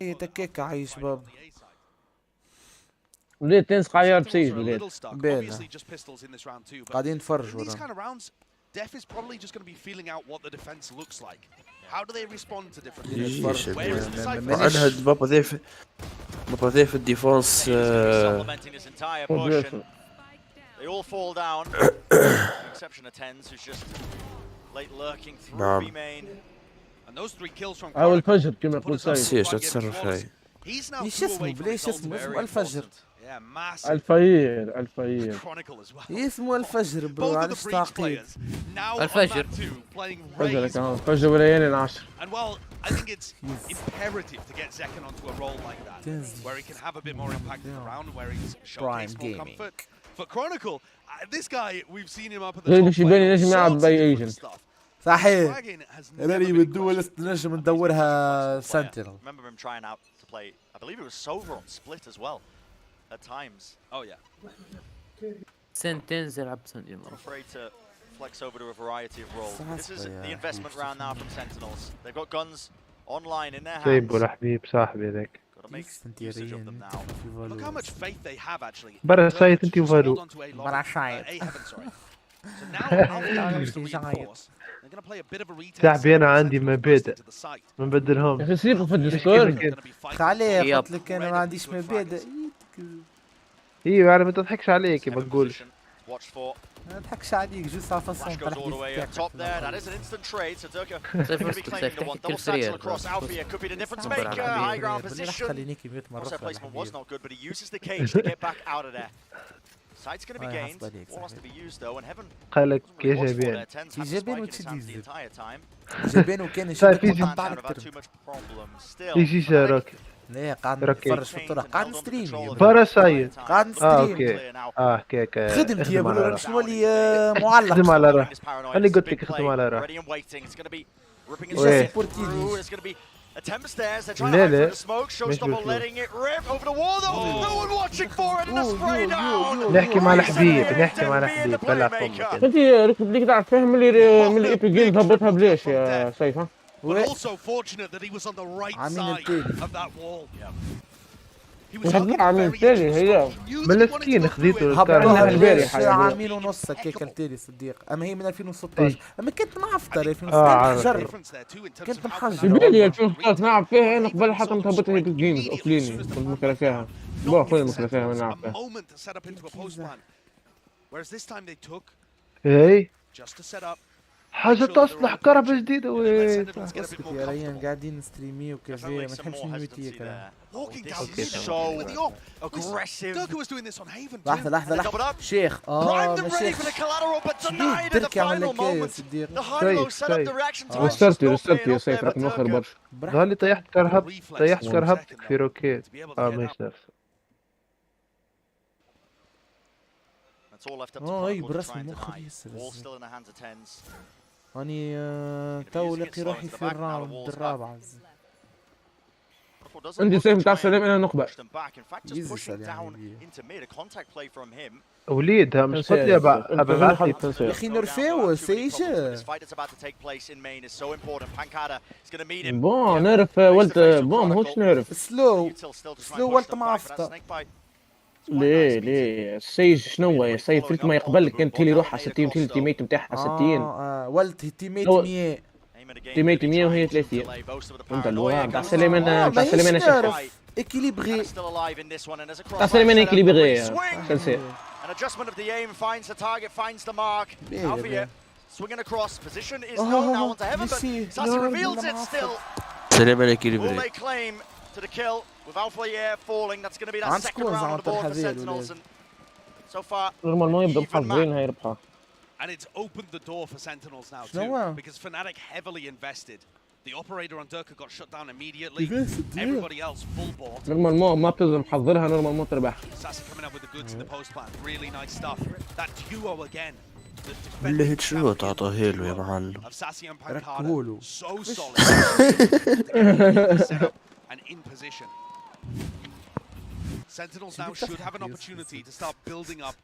ايه تكيك عايش شباب. وليه تنس قاعد بسيج وليه بينا قاعدين نتفرجوا. Def is probably just going to be feeling out what the defense looks like. How do they respond to different things? Where is the side? بابا ذي في الديفونس. They all fall down. Exception of Tens, who's just late lurking through B main. And those 3 kills from أول فجر كما يقول سيد. سيش تتصرف هاي. ايش اسمه بليش اسمه الفجر. الفجر اسمه الفجر برو معلش تعقيد. الفجر كمان فجر وليالي العشر. And while I think it's imperative to get Zekken onto a role like that, where he can have a bit more impact in the round, where he's showcased more comfort. For Chronicle, this guy, we've seen him up at the top. صحيح. راني بالدول نجم ندورها سنتينل. Remember him trying out to play. I believe it was Sova on Split as well. At times. Oh yeah. سنتينز يلعب سنتينل. Afraid to flex over to a variety of roles. This is the investment round now from Sentinels. They've got guns online in their hands. سيبوا الحبيب صاحبي ذاك. Look how much faith they have actually. برا سايت انتي وفالو. برا سايت. صاحبي انا عندي مبادئ ما نبدلهم. يا اخي سيبوا في الديسكورد. خليه قلت لك انا ما عنديش مبادئ. ايوه انا ما تضحكش عليك ما تقولش. ما نضحكش عليك جو صافا goes all the way up top there. That is an instant trade. So Durka going to be claiming the one. Double satchel across Alfia could be the difference maker. High ground position. Also placement was not good, but he uses the cage to get back out of there. Site's going to be gained. Wall has to be used though, and Heaven. قالك يا جبان. جبان وتشديد. جبان وكان يشد مقطع أكثر. يجي شارك. لا قاعد نتفرج في الطرق قاعد نستريم. برا سايد. قاعد نستريم. اوكي. هكاك. خدمتي يا بلو شنو اللي معلق. خدم على روح. أنا قلت لك خدم على روح. جا سبورتيني Attempts there, they're trying to hide through the smoke. Showstopper letting it rip over the wall though. No one watching for it and a spray down. نحكي مع الحبيب بلا فمك. انت بدك تعرف فاهم من الايبي جيمز هبطها بليش يا سيف ها؟ But also fortunate that he was on the right side of that wall. عامين التالي هي مسكين خذيته هبطوها البارح عامين ونص هكاك التالي صديق. اما هي من 2016 اما كنت معفطر 2016 كنت محجر بالي 2016 نلعب فيها انا قبل حتى متهبطها هي بالجيمز اوفليني كنت مكره فيها بو اخويا مكره فيها من نلعب فيها اي حاجة تصلح كهرباء جديدة وين اسكت يا ريان قاعدين نستريمي وكافيه ما تحبش نموتيك لحظة شيخ ما شيخ تركي عمل لك يا صديق رسترتي يا سيف راك مؤخر برشا قال لي طيحت كرهبتك في روكيت مش نفسه اي بالرسم مؤخر يسر اني تو لقي روحي في الراوند الرابع عندي سيف تاع سلام انا نقبل وليدها مش قلت لي ابعث يا اخي نرفيو سيش بون نرف ولت بون ماهوش نرف سلو ولت معفطه ليه السيج شنو يا سيد فلت ما يقبلك كانت تيلي روحها 60 تيميت نتاعها 60 ولت تيميت 100 تيميت 100 وهي 30 فهمت اللغة تاع سليمان شاف اكيليبري تاع سليمان اكيليبري كنسي سليمان اكيليبري to the kill with VCT falling. That's going to be that second round on board for Sentinels. And so far, even match. And it's opened the door for Sentinels now too, because Fnatic heavily invested. The operator on Durka got shut down immediately. Everybody else full board. نورمالمون ما بتلزم محضرها نورمالمون تربح. Sassy coming up with the goods in the post plan. Really nice stuff. That duo again. بالله هيك شو تعطوها له يا معلم. ركبوا So solid. And in position. Sentinels now should have an opportunity to start building up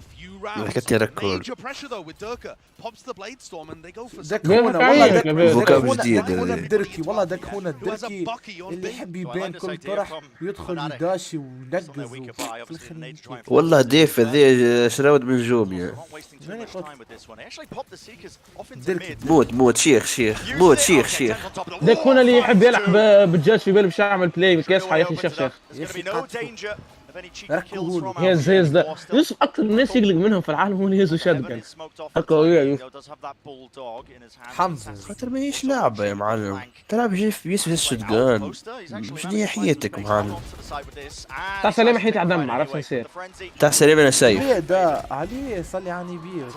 a few rounds. Major pressure though with Durka. Pops the blade storm and they go for دكونا الدركي والله دكونا الدركي اللي يحب يبان كل طرح ويدخل يداشي وينقز والله ديف ذي شراود بالجوم يا موت شيخ دكونا اللي يحب يلعب بالجاش في باله باش يعمل بلاي متكاسحه يا اخي شيخ ركبوا يهز ده يوسف اكثر الناس يقلق منهم في العالم هو اللي يهزوا شادجن هكا هو يوسف حمزه خاطر ما هيش لعبه يا معلم تلعب جيف بيسوي الشوتجان مش دي حياتك معلم تاع سلامة حياتي عدم ما عرفش نسيت تاع سلامة انا سايف ده عليه صلي عني بيه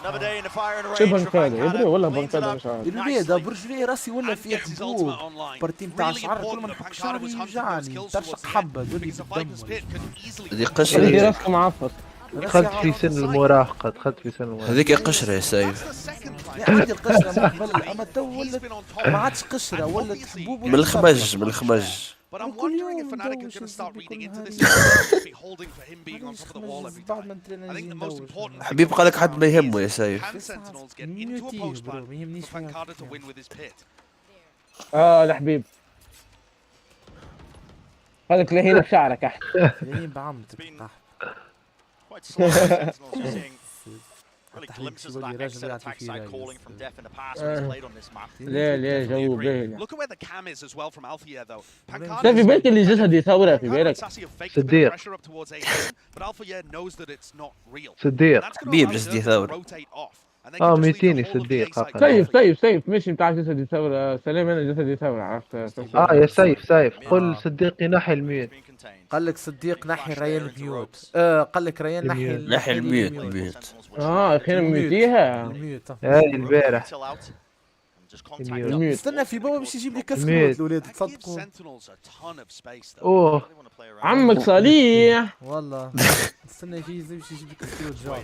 شو بنكادا يدري والله بنكادا مش عارف البيضة برجلي راسي ولا في حبوب بارتي نتاع شعر كل ما نحك شعري يوجعني ترشق حبه دولي بالدم هذيك قشرة راسك معفط دخلت في سن المراهقة هذيك قشرة يا سايف عادي القشرة قبل اما تو ولت ما عادش قشرة ولت حبوب من الخمج But I'm wondering if Fnatic are going to start reading into this be holding for him being on top of the wall every time. I think the most important حبيب قالك حد ما يهمه يا سايف can Sentinels get into a post plan for Fancada to win with his pit. الحبيب هذاك اللي هنا بشعرك احد لين بعمت Really glimpses of that exit attack side calling from Def in the past when he's played on this map. ليه جو باهي Look at where the cam is as well from Alpha here though. في بالك اللي جسدي ثورة في بالك صديق بيب جسدي ثورة ميتيني صديق سيف مش بتاع جسدي ثورة سلام انا جسدي ثورة عرفت يا سيف قل صديقي نحي الميوت قال لك صديق نحي ريان الميوت قال لك ريان نحي الميوت اخيرا ميوتيها هاي البارح استنى في بابا باش يجيب لي كسكروت الاولاد تصدقوا عمك صليح والله استنى باش يجيب لي كسكروت جاي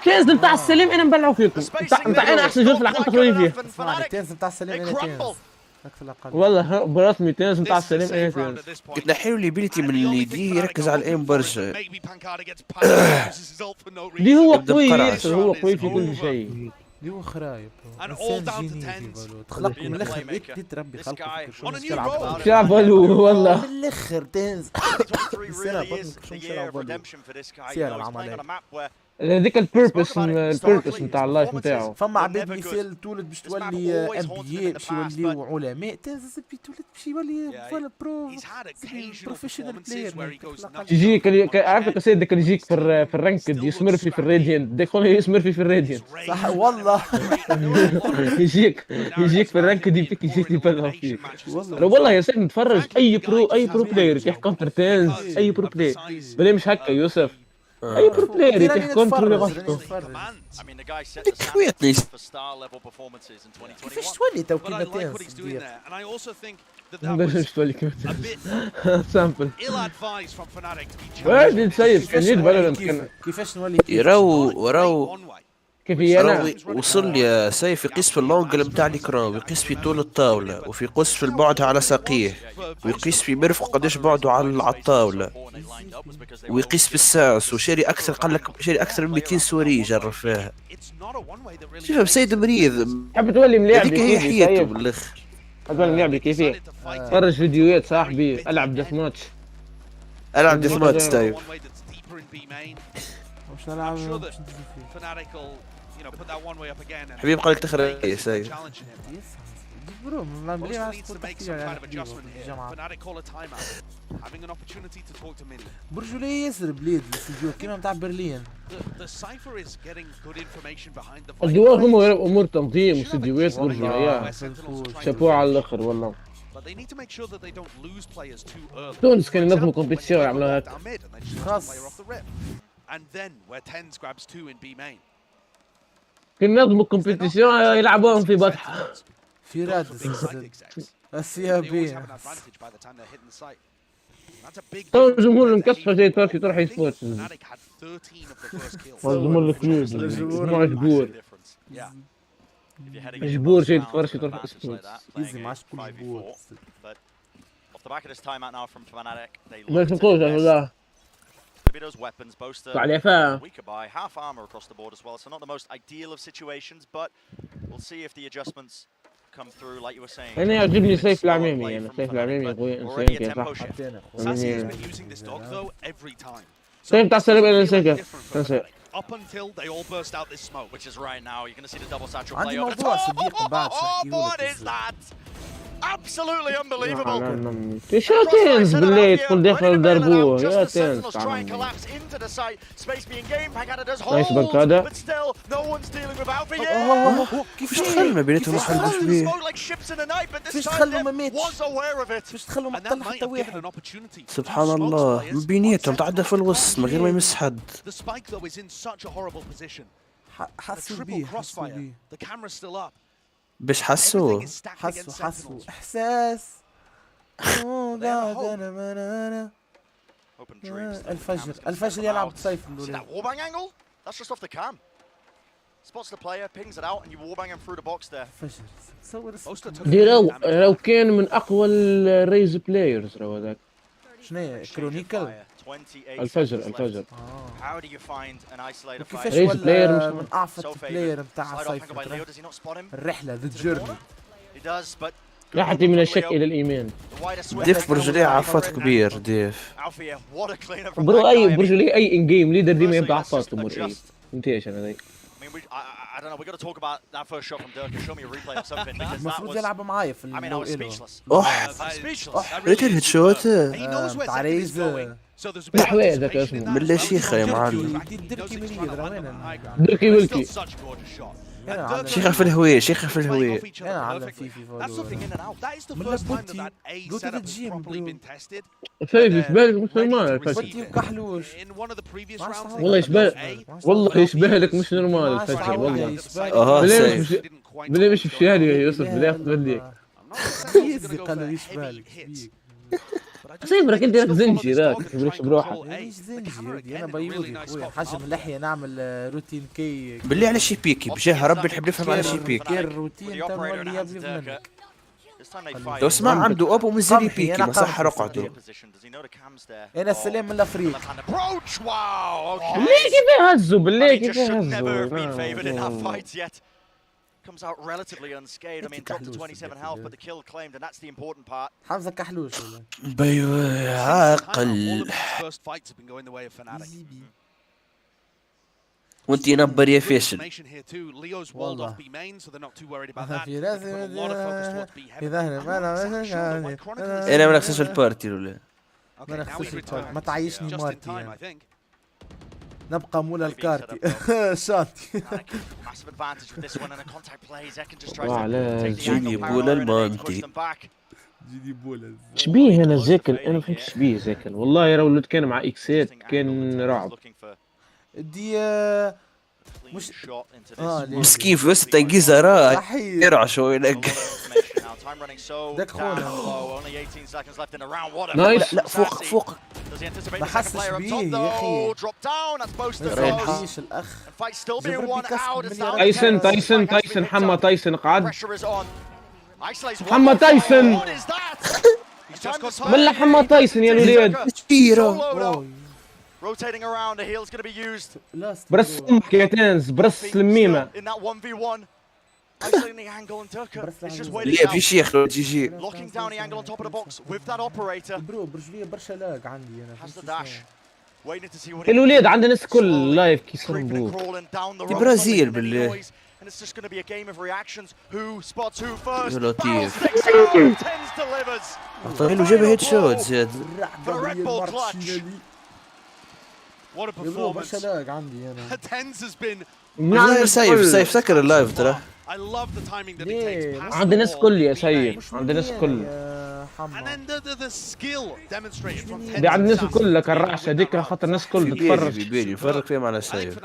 تنز نتاع السليم انا نبلعوا فيكم. نتاع انا احسن جول في العقل تقريبا فيه. اسمعني تنز نتاع السليم انا تنز. والله برسمي تنز نتاع السليم انا تنز. نحيو الابيليتي من اللي يجي يركز على الايم برشا. دي هو قوي ياسر، هو قوي في كل شيء. اللي هو خرايب انسان جيني تخلق من الاخر بيت ربي خلقه شو تلعب شعبلو والله من الاخر تنز سير العمليه هذيك البيربس نتاع اللايف نتاعو. فما عباد مثال تولد باش تولي انبياء باش يوليو علماء تنز تولد باش يولي فوالا بروفيشنال بلاير يجيك عارفك سيدك اللي يجيك في الرانكد يسمرفي في الراديانت ديكون يسمرفي في الراديانت صح والله يجيك في الرانكد يجيك يبلغ فيك والله يا سيد نتفرج اي برو بلاير يحكي كونتر تنز اي برو بلاير بلا مش هكا يوسف اي برو بلاير يحكي كونتر لغته كيفاش تولي تو كيما تنز باش تولي كيما سامبل وين سيد كان فالورانت كيفاش نولي يراو كيف انا وصل لي سيف يقيس في اللونجل نتاع الكران ويقيس في طول الطاوله وفي قص في البعد على ساقيه ويقيس في مرفق قداش بعده على الطاوله ويقيس في السانس وشاري اكثر قال لك شاري اكثر من 200 سوري جرب فيها. شوف سيد مريض حاب تولي ملاعب هذيك هي حياته بالاخر. تولي ملاعب كيفيه فرج فيديوهات صاحبي العب ديث ماتش طيب واش نلعب حبيب قالك تخرج يا سيد برو ما بلي برجولي ياسر بلاد الاستديو كيما نتاع برلين الدول هم امور تنظيم واستديوهات برجوليه شابوه على الاخر والله. تونس كانوا ينظموا كومبيتيسيون يعملوها هكا خاص كانوا ينظموا كومبيتيسيون يلعبوهم في بطحه في رادس السيابي تو الجمهور المكسفه جاي تركي تروح يسبوت الجمهور الفلوس الجمهور جبور جاي تفرش تروح يسبوت يزي معاش كل جبور ما يفهموش والله Those weapons boast weaker by half armor across the board as well, so not the most ideal of situations, but we'll see if the adjustments come through like you were saying. أنا يعجبني سيف العميمي أنا سيف العميمي قوي إنسان كيف سيف تاع السلام أنا إنسان Up until they all burst out this smoke, which is right now. You're going to see the double satchel play over the top. What is that? Absolutely unbelievable. شو تنز بالليل تقول داخل ضربوه يا تنز نايس باك هذا كيفاش دخل ما بيناتهم واحد شبيه كيفاش دخلوا ما ماتش كيفاش دخلوا ما طلع حتى واحد سبحان الله من بيناتهم تعدى في الوسط من غير ما يمس حد حسوا بيه باش حسوا احساس الفجر يلعب صيف That's just off the cam. Spots the player, pings it out, and you warbang him through the box there. لو كان من اقوى الريز بلايرز راهو هذاك. شنو كرونيكال؟ الفجر. How do you find an isolated fight? كيفاش ولا من اعفط بلاير نتاع صيف الرحله ذا جيرني. He does, but يحتي من الشك الى الايمان. ديف برجليه عفات كبير ديف. برو اي برجليه اي ان جيم ليدر ديما يبدا عفات امور اي. انتيش انا ذيك. I don't know. We got to talk about that first shot from Dirk. Show me a replay of something because that was. يلعب معايا في I mean, I was speechless. ريت الهيد شوت. تعريز. نحوي هذاك اسمه. من لا شيخه يا معلم. دركي ولكي. شيخه في الهوية انا على في من البوتي قلت الجيم فايز بالك مش نورمال بوتي وكحلوش والله يشبه لك مش نورمال الفجر والله بلا مش بشهري يا يوسف بلا ياخذ بديك قال يشبه لك سيبرك انت راك زنجي راك تبريش بروحك. مانيش زنجي انا بيوضي خويا حاجه من اللحيه نعمل روتين كي بالله على شي بيكي بجاه ربي نحب نفهم على شي بيكي. كير الروتين تنولي يبلغ منك. لو اسمع عنده ابو مزيري بيكي مسح رقعته. انا السلام من الافريق. بالله كيف يهزوا بالله كيف يهزوا. Comes out relatively unscathed. I mean, dropped to 27 health, but the kill claimed, and that's the important part. حمزة كحلوش ولا؟ بيو عاقل. وانت ينبر يا فاشل. والله. في لازم انا ما نخسرش البارتي ولا؟ ما نخسرش البارتي ما تعيشني مارتي يعني. نبقى مولا الكارتي شاطي. جيني بولا المانتي. جيني بولا. شبيه هنا زيكل انا فهمت شبيه زيكل والله يا ولد كان مع اكسات كان رعب. دي مش مسكين في وسط جيزة يرعشوا ينق. داك خونا. نايس. لا فوق. ما حسش بيه يا اخي. ما يصحيش الاخ. تايسون حما تايسون قعد. حما تايسون. بالله حما تايسون يا الولاد. Rotating around, a heal's going to be used. برس امك يا تنز برس الميمة. In that 1v1. Isolating the angle and Turka is just waiting لا في شيخ لو جي. locking down the angle on top of the box with that operator. برو برجليه برشا لاق عندي انا. Has the dash. Waiting to see what الولاد عندنا ناس كل لايف كيسربوا. في برازيل بالله. And it's just going to be a game of reactions. Who spots who first? يا لطيف. Tens delivers. طيب له جاب هيد شوت زاد. For a Red Bull clutch. What a performance. برشا لاق عندي انا. Tens has been. سيف سكر اللايف ترى. I love the timing that it takes. عندنا ناس كل يا سيف عندنا ناس كل. And then the skill demonstrated from Tens. دي عند الناس الكل كالرعشة ديك خاطر الناس الكل تتفرج. يفرق فيهم على سيف. In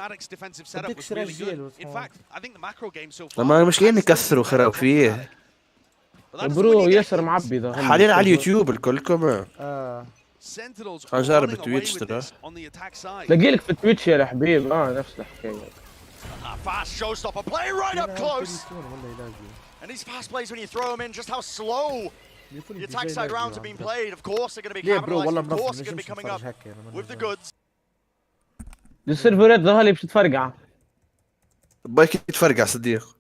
fact, I think the macro game so far. ما مش كاين يكسروا خراو فيه. برو ياسر معبي ذا. حاليا على اليوتيوب الكل كمان. Sentinels أجرب التويتش ترى. تلاقيلك في التويتش يا الحبيب نفس الحكاية. Fast showstopper play right up close. And these fast plays when you throw them in, just how slow the attack side rounds have been played. Of course they're going to be capitalized. Of course they're going to be coming up with the goods. السيرفرات ظهري باش تتفرقع. بايك تفرقع صديق.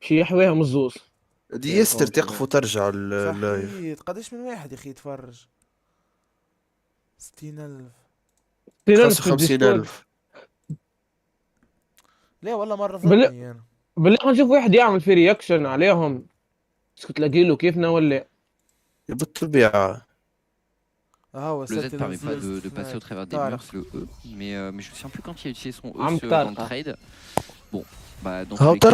شي يحويها مزوز. دي يستر تقف وترجع اللايف. قداش من واحد يا اخي يتفرج؟ 60,000 55,000. لا والله مرة ضربني انا. بالله نشوف واحد يعمل في رياكشن عليهم. بس تلاقي له كيفنا ولا بالطبيعة. Le Z permet pas de passer au travers des murs, le E, mais je me souviens plus quand il a utilisé son E dans le trade. Bon, bah dans tous les cas,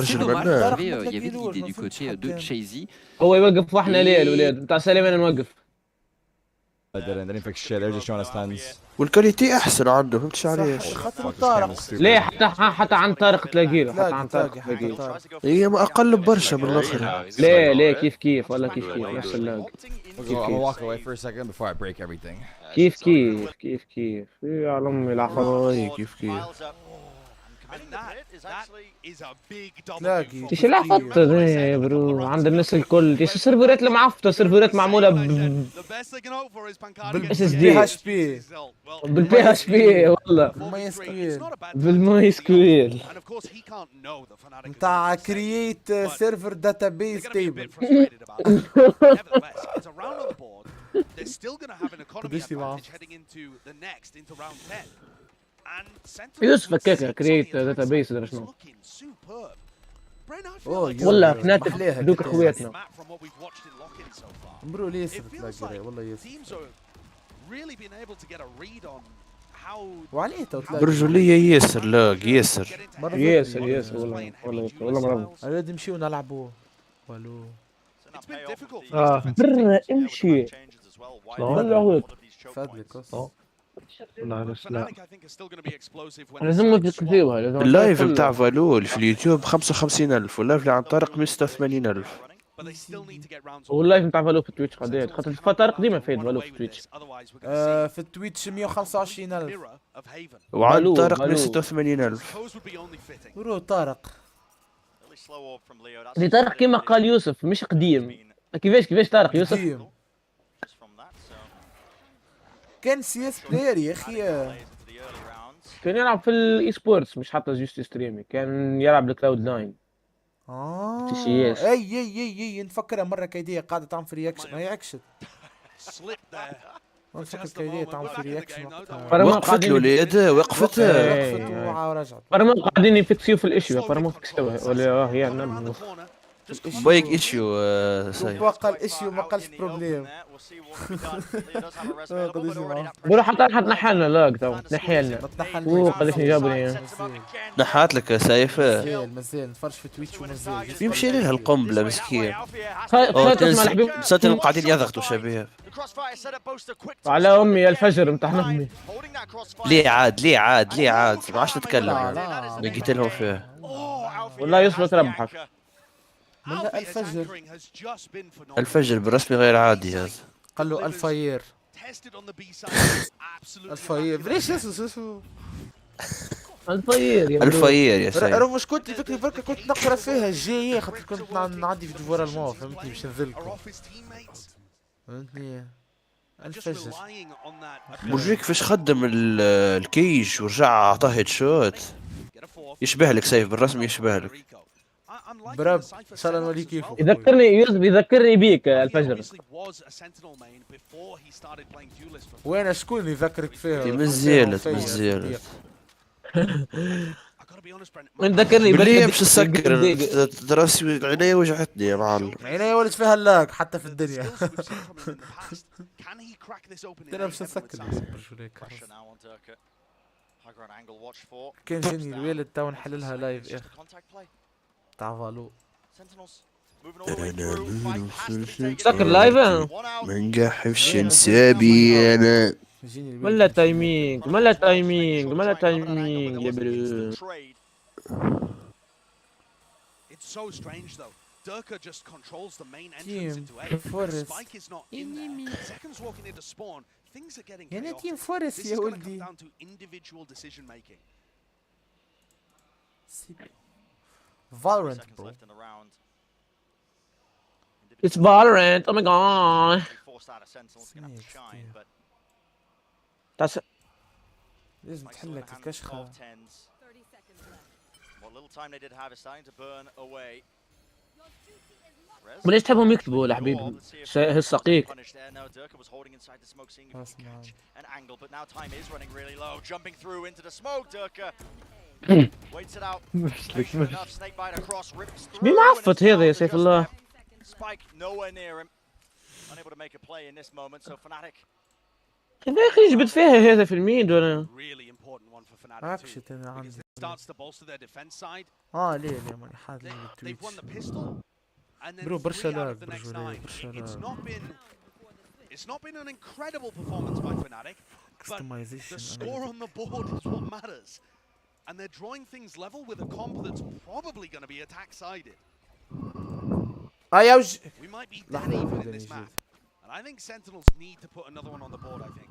c'est dommage. Il y avait de l'idée du côté de Chazy. هو يوقف واحنا ليه الولاد بتاع سليم انا نوقف. والكاليتي احسن عنده فهمتش علاش. ليه حتى عن طارق تلاقي له حتى عن طارق تلاقي له. هي اقل برشا من الاخر. ليه كيف ولا كيف نفس اللاج. كيف يا عمي العفو كيف ايش العفط ده يا برو عند الناس الكل ايش السيرفرات المعفطه سيرفرات معموله بالاس اس دي بالبي اتش بي والله بالماي سكويل نتاع كرييت سيرفر داتابيس تيبل يوسف فكاكه كرييت داتابيس ولا شنو والله فناتك دوك اخواتنا برو ياسر تلاقي والله ياسر وعليه برجولية ياسر لاق ياسر والله مرض الولاد نمشيو نلعبوا والو برا امشي والله فادلك لا لازم اللايف بتاع فالول في اليوتيوب 55,000 واللايف اللي عن طريق 180,000 but they still need to get rounds. واللايف نتاع فالو في تويتش قديش خاطر الفترة قديمة فايت فالو في تويتش. في التويتش 125,000 وعند طارق 186,000. برو طارق اللي طارق كيما قال يوسف مش قديم. كيفاش طارق يوسف؟ قديم. كان سي اس بلاير يا اخي. كان يلعب في الاي سبورتس مش حتى جوست ستريمي، كان يلعب الكلاود 9. اي نفكرها مره كيديه قاعده تعمل في رياكشن ما هي اكشن. نفكر كيديه تعمل في رياكشن وقفت الوليد وقفت ورجعت. برمو قاعدين يفكسيو في الاشياء برمو فكسوها ولا هي نعم بايك ايشيو وقع الاشيو ما قالش بروبليم. بروح حتى نحى لنا لاق تو نحي لنا قداش جابوا نحات لك سايف. مازال نتفرج في تويتش ومازال يمشي لها القنبله مسكين. ساتر قاعدين يضغطوا شبيه على امي الفجر امتحان امي. ليه عاد ما عادش نتكلم لقيت لهم فيه والله يوسف تربحك. من الفجر بالرسمي غير عادي هذا. قال له الفاير ليش اسمه الفاير يا سيد. انا مش كنت فكري بركه كنت نقرا فيها الجايه خاطر كنت نعدي في ديفوار المو فهمتني باش نذلكم فهمتني. الفجر بورجيك كيفاش خدم الكيج ورجع عطاه هيد شوت. يشبه لك سيف بالرسمي يشبه لك. برب ان شاء الله نوريك كيفه. يذكرني بيك الفجر. وين شكون يذكرك فيها؟ مزيلت نذكرني باللي مش تسكر راسي عيني وجعتني يا معلم. عيني ولد فيها اللاق حتى في الدنيا. انا مش نسكر كان جاني الوالد تو نحللها لايف يا اخي تاع فالو. سكر لايف ما نجحفش نسابي انا. ملا تايمينج يا برو. It's so strange though. Durka just controls the main entrance into A. Spike is not in there. Seconds walking into spawn. Things are getting chaotic. تيم فورس This يا is going to ولدي. come down to individual decision making. Valorant bro. It's Valorant. Oh my god. لازم تحلك الكشخة. وليش تحبهم يكتبوا لحبيبهم هالسقيق؟ بمعفط هذا يا سيف الله. كيف يا اخي يجبد فيها هذا في الميد ولا؟ عكشت انا عندي. ليه ماني حاضر التويتش. برو برشا لاج برجولي برشا لاج. It's not been an incredible performance by Fnatic, but the score on the board is what matters. And they're drawing things level with a comp that's probably going to be attack-sided. We might be dead even in this map. And I think Sentinels need to put another one on the board, I think.